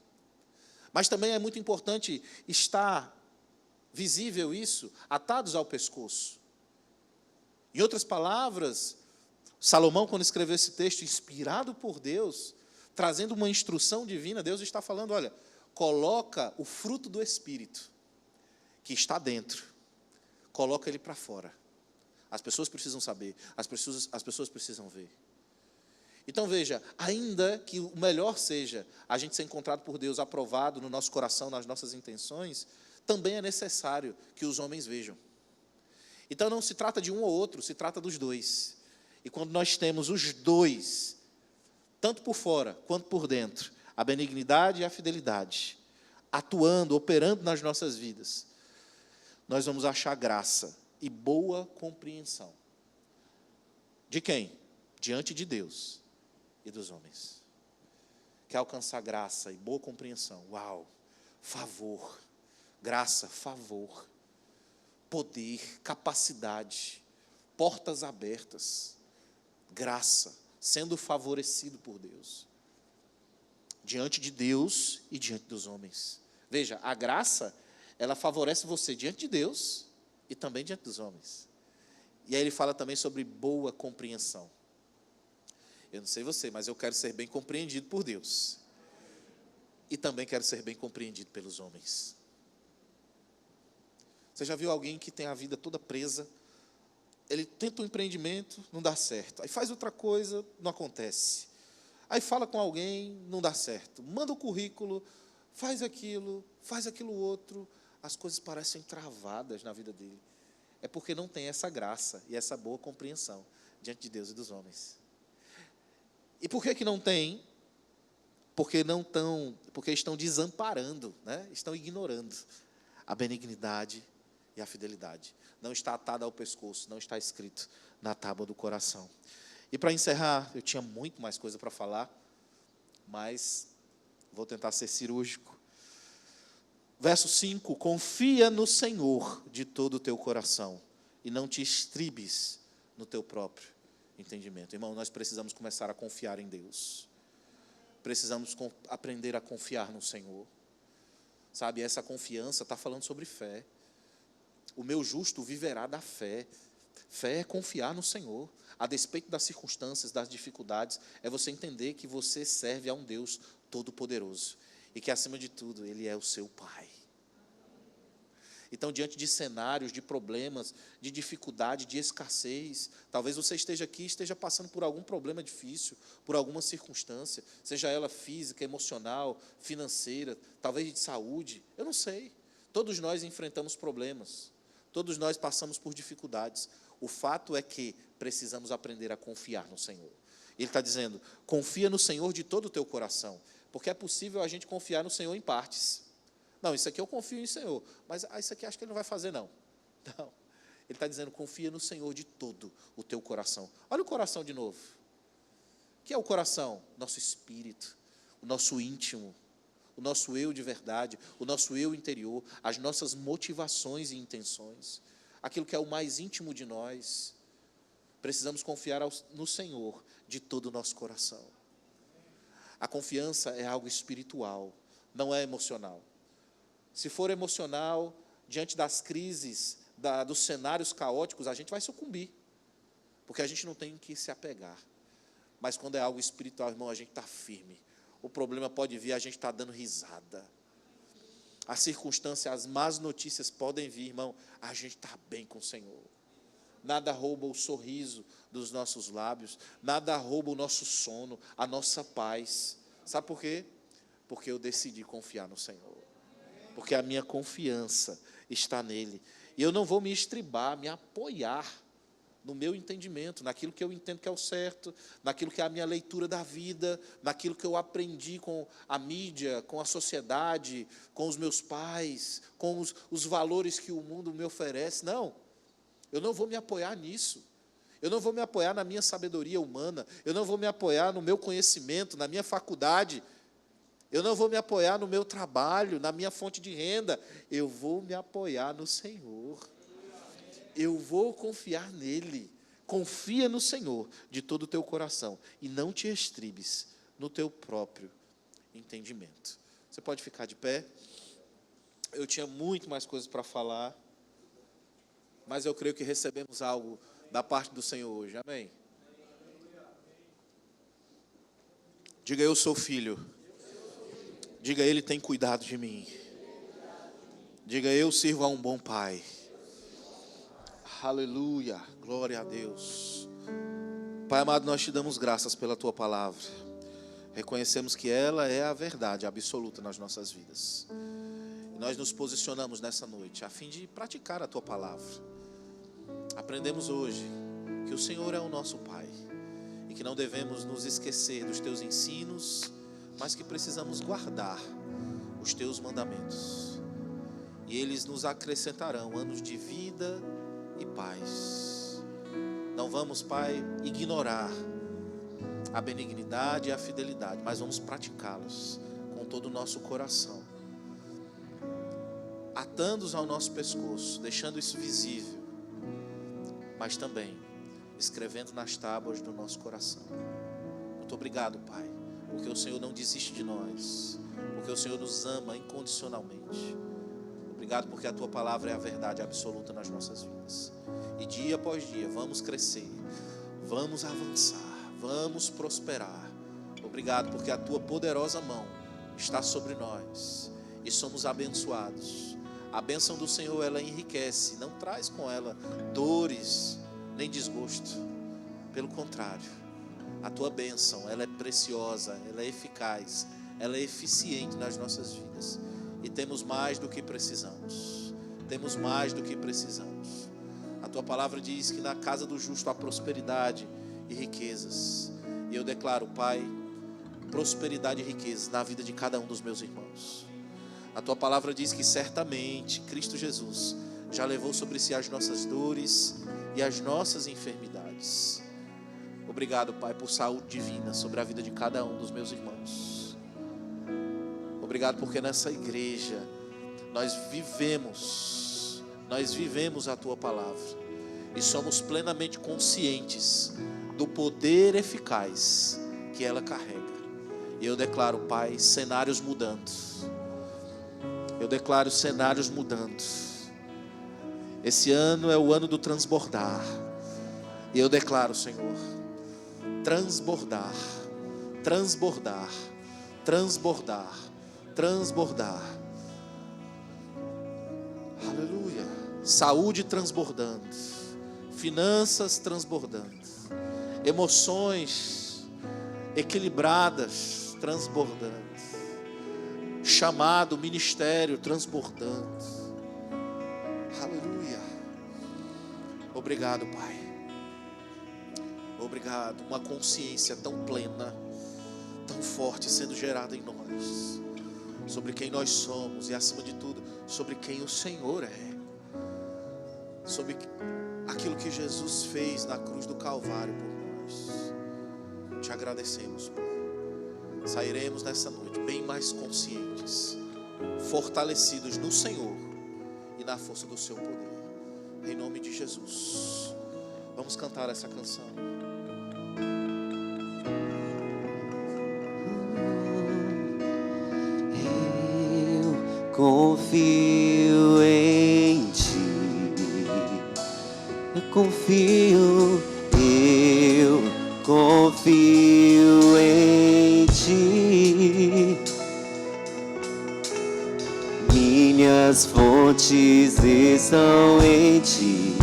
Mas também é muito importante estar visível isso, atados ao pescoço. Em outras palavras, Salomão, quando escreveu esse texto, inspirado por Deus, trazendo uma instrução divina, Deus está falando, olha, coloca o fruto do Espírito, que está dentro, coloca ele para fora. As pessoas precisam saber, as pessoas precisam ver. Então veja, ainda que o melhor seja a gente ser encontrado por Deus, aprovado no nosso coração, nas nossas intenções, também é necessário que os homens vejam. Então não se trata de um ou outro, se trata dos dois. E quando nós temos os dois, tanto por fora quanto por dentro, a benignidade e a fidelidade, atuando, operando nas nossas vidas, nós vamos achar graça e boa compreensão. De quem? Diante de Deus e dos homens. Quer alcançar graça e boa compreensão? Uau! Favor, graça, favor, poder, capacidade, portas abertas, graça, sendo favorecido por Deus. Diante de Deus e diante dos homens. Veja, a graça, ela favorece você diante de Deus e também diante dos homens. E aí ele fala também sobre boa compreensão. Eu não sei você, mas eu quero ser bem compreendido por Deus. E também quero ser bem compreendido pelos homens. Você já viu alguém que tem a vida toda presa? Ele tenta um empreendimento, não dá certo. Aí faz outra coisa, não acontece. Aí fala com alguém, não dá certo. Manda o currículo, faz aquilo outro. As coisas parecem travadas na vida dele. É porque não tem essa graça e essa boa compreensão diante de Deus e dos homens. E por que não tem? Porque estão desamparando, né? Estão ignorando a benignidade e a fidelidade. Não está atada ao pescoço, não está escrito na tábua do coração. E para encerrar, eu tinha muito mais coisa para falar, mas vou tentar ser cirúrgico. Verso 5, confia no Senhor de todo o teu coração e não te estribes no teu próprio entendimento. Irmão, nós precisamos começar a confiar em Deus. Precisamos aprender a confiar no Senhor. Sabe, essa confiança está falando sobre fé. O meu justo viverá da fé. Fé é confiar no Senhor. A despeito das circunstâncias, das dificuldades, é você entender que você serve a um Deus todo-poderoso. E que, acima de tudo, Ele é o seu Pai. Então, diante de cenários, de problemas, de dificuldade, de escassez, talvez você esteja aqui, esteja passando por algum problema difícil, por alguma circunstância, seja ela física, emocional, financeira, talvez de saúde, eu não sei. Todos nós enfrentamos problemas, todos nós passamos por dificuldades. O fato é que precisamos aprender a confiar no Senhor. Ele está dizendo, confia no Senhor de todo o teu coração, porque é possível a gente confiar no Senhor em partes. Não, isso aqui eu confio em Senhor, mas isso aqui acho que Ele não vai fazer, não. Não. Ele está dizendo, confia no Senhor de todo o teu coração. Olha o coração de novo. O que é o coração? Nosso espírito, o nosso íntimo, o nosso eu de verdade, o nosso eu interior, as nossas motivações e intenções, aquilo que é o mais íntimo de nós. Precisamos confiar no Senhor de todo o nosso coração. A confiança é algo espiritual, não é emocional. Se for emocional, diante das crises, dos cenários caóticos, a gente vai sucumbir, porque a gente não tem que se apegar. Mas quando é algo espiritual, irmão, a gente está firme. O problema pode vir, a gente está dando risada. As circunstâncias, as más notícias podem vir, irmão, a gente está bem com o Senhor. Nada rouba o sorriso dos nossos lábios, nada rouba o nosso sono, a nossa paz. Sabe por quê? Porque eu decidi confiar no Senhor. Porque a minha confiança está nele. E eu não vou me estribar, me apoiar no meu entendimento, naquilo que eu entendo que é o certo, naquilo que é a minha leitura da vida, naquilo que eu aprendi com a mídia, com a sociedade, com os meus pais, com os valores que o mundo me oferece. Não, eu não vou me apoiar nisso. Eu não vou me apoiar na minha sabedoria humana, eu não vou me apoiar no meu conhecimento, na minha faculdade, eu não vou me apoiar no meu trabalho, na minha fonte de renda, eu vou me apoiar no Senhor. Eu vou confiar nele. Confia no Senhor de todo o teu coração e não te estribes no teu próprio entendimento. Você pode ficar de pé. Eu tinha muito mais coisas para falar, mas eu creio que recebemos algo da parte do Senhor hoje. Amém? Diga, eu sou filho. Diga, Ele tem cuidado de mim. Diga, eu sirvo a um bom Pai. Aleluia, glória a Deus. Pai amado, nós te damos graças pela tua palavra. Reconhecemos que ela é a verdade absoluta nas nossas vidas. E nós nos posicionamos nessa noite a fim de praticar a tua palavra. Aprendemos hoje que o Senhor é o nosso Pai e que não devemos nos esquecer dos teus ensinos, mas que precisamos guardar os teus mandamentos. E eles nos acrescentarão anos de vida e paz. Não vamos, Pai, ignorar a benignidade e a fidelidade, mas vamos praticá-los com todo o nosso coração, atando-os ao nosso pescoço, deixando isso visível, mas também escrevendo nas tábuas do nosso coração. Muito obrigado, Pai, porque o Senhor não desiste de nós, porque o Senhor nos ama incondicionalmente. Obrigado porque a tua palavra é a verdade absoluta nas nossas vidas. E dia após dia vamos crescer, vamos avançar, vamos prosperar. Obrigado porque a tua poderosa mão está sobre nós e somos abençoados. A bênção do Senhor, ela enriquece, não traz com ela dores nem desgosto. Pelo contrário, a tua bênção, ela é preciosa, ela é eficaz, ela é eficiente nas nossas vidas. E temos mais do que precisamos. Temos mais do que precisamos. A tua palavra diz que na casa do justo há prosperidade e riquezas. E eu declaro, Pai, prosperidade e riquezas na vida de cada um dos meus irmãos. A tua palavra diz que certamente Cristo Jesus já levou sobre si as nossas dores e as nossas enfermidades. Obrigado, Pai, por saúde divina sobre a vida de cada um dos meus irmãos. Obrigado porque nessa igreja nós vivemos a tua palavra e somos plenamente conscientes do poder eficaz que ela carrega. E eu declaro, Pai, cenários mudando. Eu declaro cenários mudando. Esse ano é o ano do transbordar. E eu declaro, Senhor, transbordar, transbordar, transbordar, transbordar. Aleluia. Saúde transbordando, finanças transbordando, emoções equilibradas transbordando, chamado, ministério transbordando. Aleluia. Obrigado, Pai. Obrigado. Uma consciência tão plena, tão forte sendo gerada em nós. sobre quem nós somos e, acima de tudo, sobre quem o Senhor é, sobre aquilo que Jesus fez na cruz do Calvário por nós. Te agradecemos, Pai. Sairemos nessa noite bem mais conscientes, fortalecidos no Senhor e na força do seu poder, em nome de Jesus. Vamos cantar essa canção. Eu confio em ti, eu confio em ti. Minhas fontes estão em ti.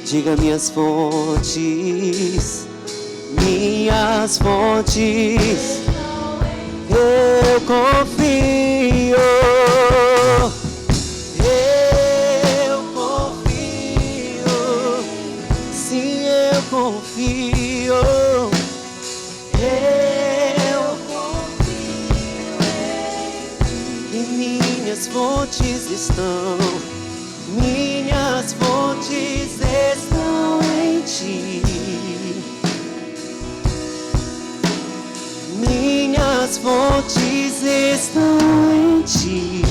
Diga minhas fontes, minhas fontes. Eu confio, sim, eu confio, e minhas fontes estão, minhas fontes estão em ti. Minhas fontes estão em ti.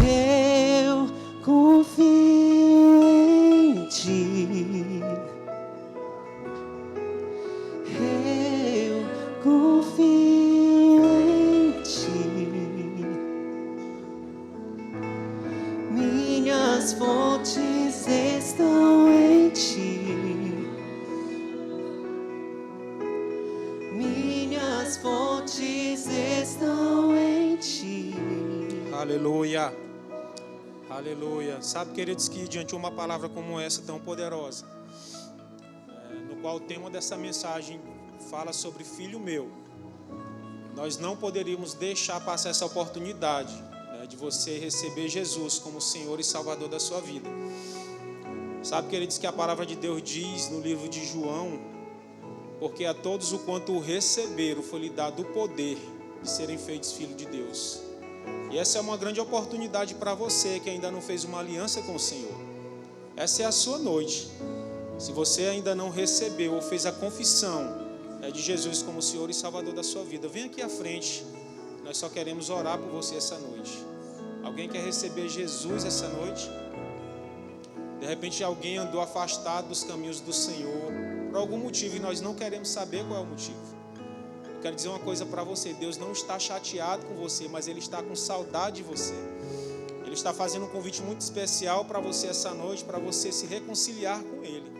Eu confio em ti. Eu confio em ti. Minhas fontes estão em ti. Minhas fontes estão em ti. Aleluia. Aleluia. Sabe, queridos, que diante de uma palavra como essa tão poderosa, no qual o tema dessa mensagem fala sobre filho meu, nós não poderíamos deixar passar essa oportunidade, de você receber Jesus como Senhor e Salvador da sua vida. Sabe, queridos, que a palavra de Deus diz no livro de João: porque a todos o quanto o receberam foi-lhe dado o poder de serem feitos filhos de Deus. E essa é uma grande oportunidade para você que ainda não fez uma aliança com o Senhor. Essa é a sua noite. Se você ainda não recebeu ou fez a confissão de Jesus como Senhor e Salvador da sua vida, vem aqui à frente. Nós só queremos orar por você essa noite. Alguém quer receber Jesus essa noite? De repente alguém andou afastado dos caminhos do Senhor por algum motivo e nós não queremos saber qual é o motivo. Eu quero dizer uma coisa para você: Deus não está chateado com você, mas Ele está com saudade de você. Ele está fazendo um convite muito especial para você essa noite, para você se reconciliar com Ele.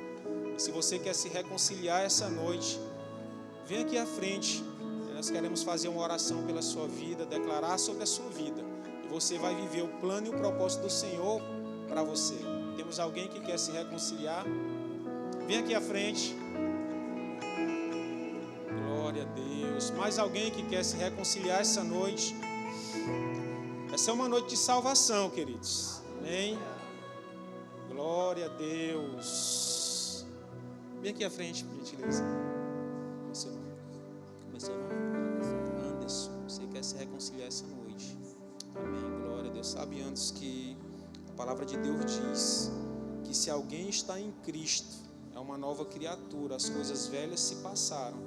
E se você quer se reconciliar essa noite, vem aqui à frente. Nós queremos fazer uma oração pela sua vida, declarar sobre a sua vida. E você vai viver o plano e o propósito do Senhor para você. Temos alguém que quer se reconciliar? Vem aqui à frente. Glória a Deus. Mais alguém que quer se reconciliar essa noite? Essa é uma noite de salvação, queridos. Amém? Glória a Deus. Vem aqui à frente, por gentileza. Como é seu nome? Anderson. Você quer se reconciliar essa noite? Amém. Glória a Deus. Sabe, Anderson, que a palavra de Deus diz que se alguém está em Cristo, é uma nova criatura. As coisas velhas se passaram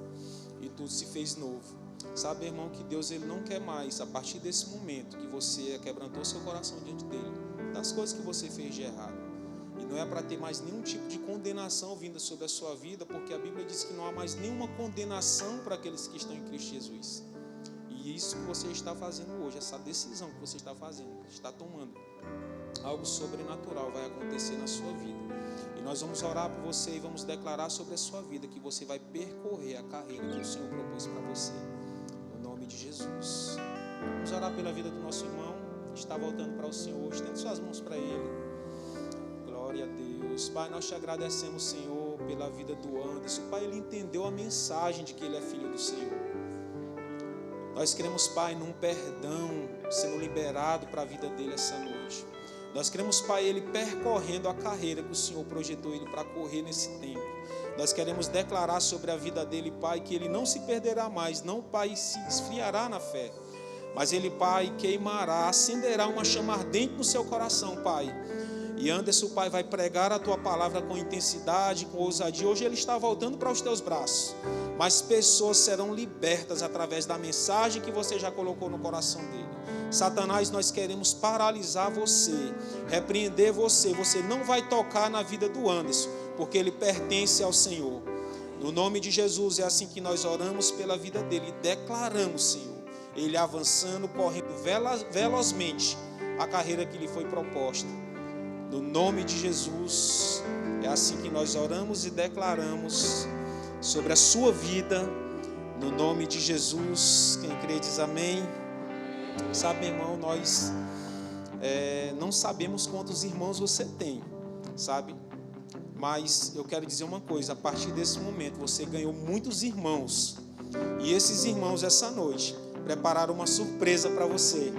e tudo se fez novo. Sabe, irmão, que Deus ele não quer mais, a partir desse momento que você quebrantou seu coração diante dele, das coisas que você fez de errado. E não é para ter mais nenhum tipo de condenação vinda sobre a sua vida, porque a Bíblia diz que não há mais nenhuma condenação para aqueles que estão em Cristo Jesus. E isso que você está fazendo hoje, essa decisão que você está fazendo, está tomando, algo sobrenatural vai acontecer na sua vida. E nós vamos orar por você e vamos declarar sobre a sua vida que você vai percorrer a carreira que o Senhor propôs para você. No nome de Jesus. Vamos orar pela vida do nosso irmão que está voltando para o Senhor. Estende suas mãos para ele. Glória a Deus. Pai, nós te agradecemos, Senhor, pela vida do Anderson. Pai, ele entendeu a mensagem de que ele é filho do Senhor. Nós queremos, Pai, num perdão sendo liberado para a vida dele essa noite. Nós queremos, Pai, ele percorrendo a carreira que o Senhor projetou ele para correr nesse tempo. nós queremos declarar sobre a vida dele, Pai, que ele não se perderá mais, não, Pai, se esfriará na fé, mas ele, Pai, queimará, acenderá uma chama ardente no seu coração, Pai. E Anderson, Pai, vai pregar a Tua palavra com intensidade, com ousadia. Hoje ele está voltando para os Teus braços, mas pessoas serão libertas através da mensagem que você já colocou no coração dele. Satanás, nós queremos paralisar você, repreender você. Você não vai tocar na vida do Anderson, porque ele pertence ao Senhor. No nome de Jesus, é assim que nós oramos pela vida dele e declaramos, Senhor, ele avançando, correndo velozmente a carreira que lhe foi proposta. No nome de Jesus, é assim que nós oramos e declaramos sobre a sua vida. No nome de Jesus, quem crê diz amém. Sabe, irmão, nós não sabemos quantos irmãos você tem, sabe? Mas eu quero dizer uma coisa, a partir desse momento você ganhou muitos irmãos. E esses irmãos, essa noite, prepararam uma surpresa para você.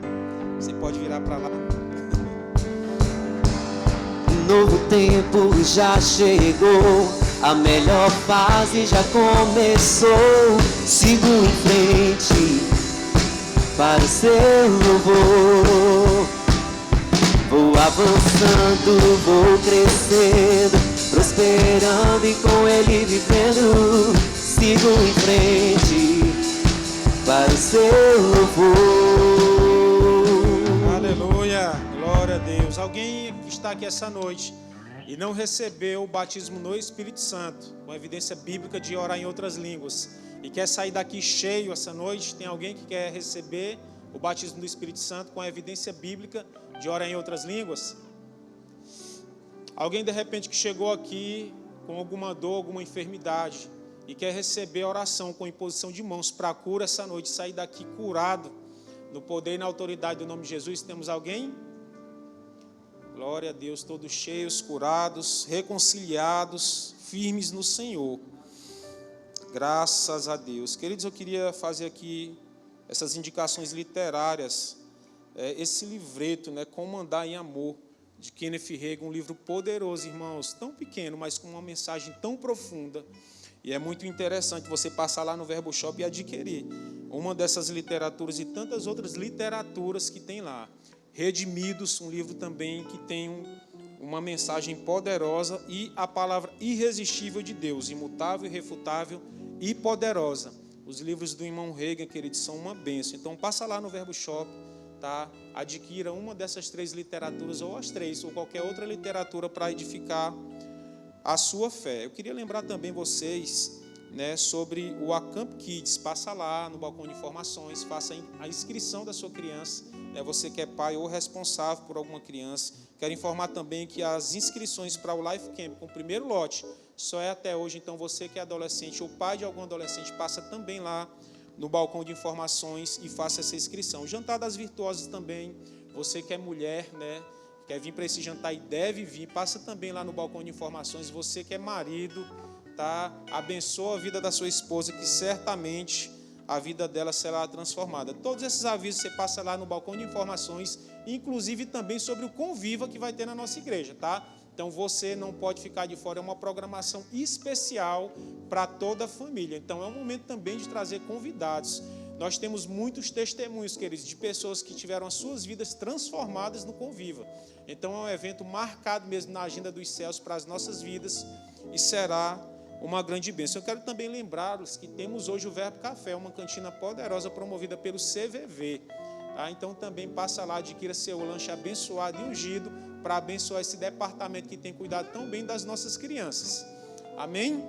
Você pode virar para lá. Novo tempo já chegou, a melhor fase já começou. Sigo em frente para o seu louvor. Vou avançando, vou crescendo, prosperando e com Ele vivendo. Sigo em frente para o seu louvor. Aleluia, glória a Deus. Alguém que está aqui essa noite e não recebeu o batismo no Espírito Santo, com evidência bíblica de orar em outras línguas, e quer sair daqui cheio essa noite? Tem alguém que quer receber o batismo do Espírito Santo com evidência bíblica de orar em outras línguas? Alguém de repente que chegou aqui com alguma dor, alguma enfermidade e quer receber a oração com imposição de mãos para a cura essa noite, sair daqui curado no poder e na autoridade do nome de Jesus? Temos alguém? Glória a Deus, todos cheios, curados, reconciliados, firmes no Senhor. Graças a Deus. Queridos, eu queria fazer aqui essas indicações literárias. Esse livreto, Como Andar em Amor, de Kenneth Hagin, um livro poderoso, irmãos, tão pequeno, mas com uma mensagem tão profunda. E é muito interessante você passar lá no Verbo Shop e adquirir uma dessas literaturas e tantas outras literaturas que tem lá. Redimidos, um livro também que tem uma mensagem poderosa e a palavra irresistível de Deus, imutável, irrefutável e poderosa. Os livros do irmão Hagin, queridos, são uma bênção. Então passa lá no Verbo Shop, tá? Adquira uma dessas 3 literaturas ou as 3, ou qualquer outra literatura para edificar a sua fé. Eu queria lembrar também vocês, sobre o Acamp Kids. Passa lá no balcão de informações, faça a inscrição da sua criança. Você que é pai ou responsável por alguma criança. Quero informar também que as inscrições para o Life Camp, com o primeiro lote, só é até hoje. Então você que é adolescente ou pai de algum adolescente, passa também lá no balcão de informações e faça essa inscrição. O Jantar das Virtuosas também, você que é mulher, quer vir para esse jantar e deve vir, passa também lá no balcão de informações. Você que é marido, tá? Abençoa a vida da sua esposa, que certamente a vida dela será transformada. Todos esses avisos você passa lá no balcão de informações, inclusive também sobre o Conviva que vai ter na nossa igreja, tá? Então você não pode ficar de fora, é uma programação especial para toda a família. Então é um momento também de trazer convidados. Nós temos muitos testemunhos, queridos, de pessoas que tiveram as suas vidas transformadas no Conviva. Então é um evento marcado mesmo na agenda dos céus para as nossas vidas e será uma grande bênção. Eu quero também lembrá-los que temos hoje o Verbo Café, uma cantina poderosa promovida pelo CVV. Tá? Então também passa lá, adquira seu lanche abençoado e ungido para abençoar esse departamento que tem cuidado tão bem das nossas crianças. Amém?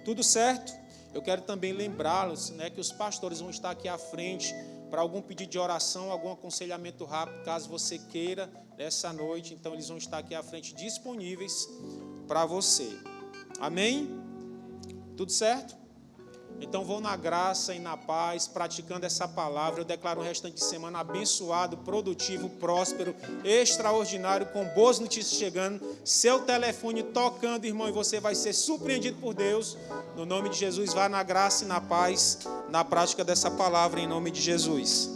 Tudo certo? Eu quero também lembrá-los, que os pastores vão estar aqui à frente para algum pedido de oração, algum aconselhamento rápido, caso você queira, nessa noite. Então eles vão estar aqui à frente disponíveis para você. Amém? Tudo certo? Então vão na graça e na paz, praticando essa palavra. Eu declaro um restante de semana abençoado, produtivo, próspero, extraordinário, com boas notícias chegando, seu telefone tocando, irmão, e você vai ser surpreendido por Deus. No nome de Jesus, vá na graça e na paz, na prática dessa palavra, em nome de Jesus.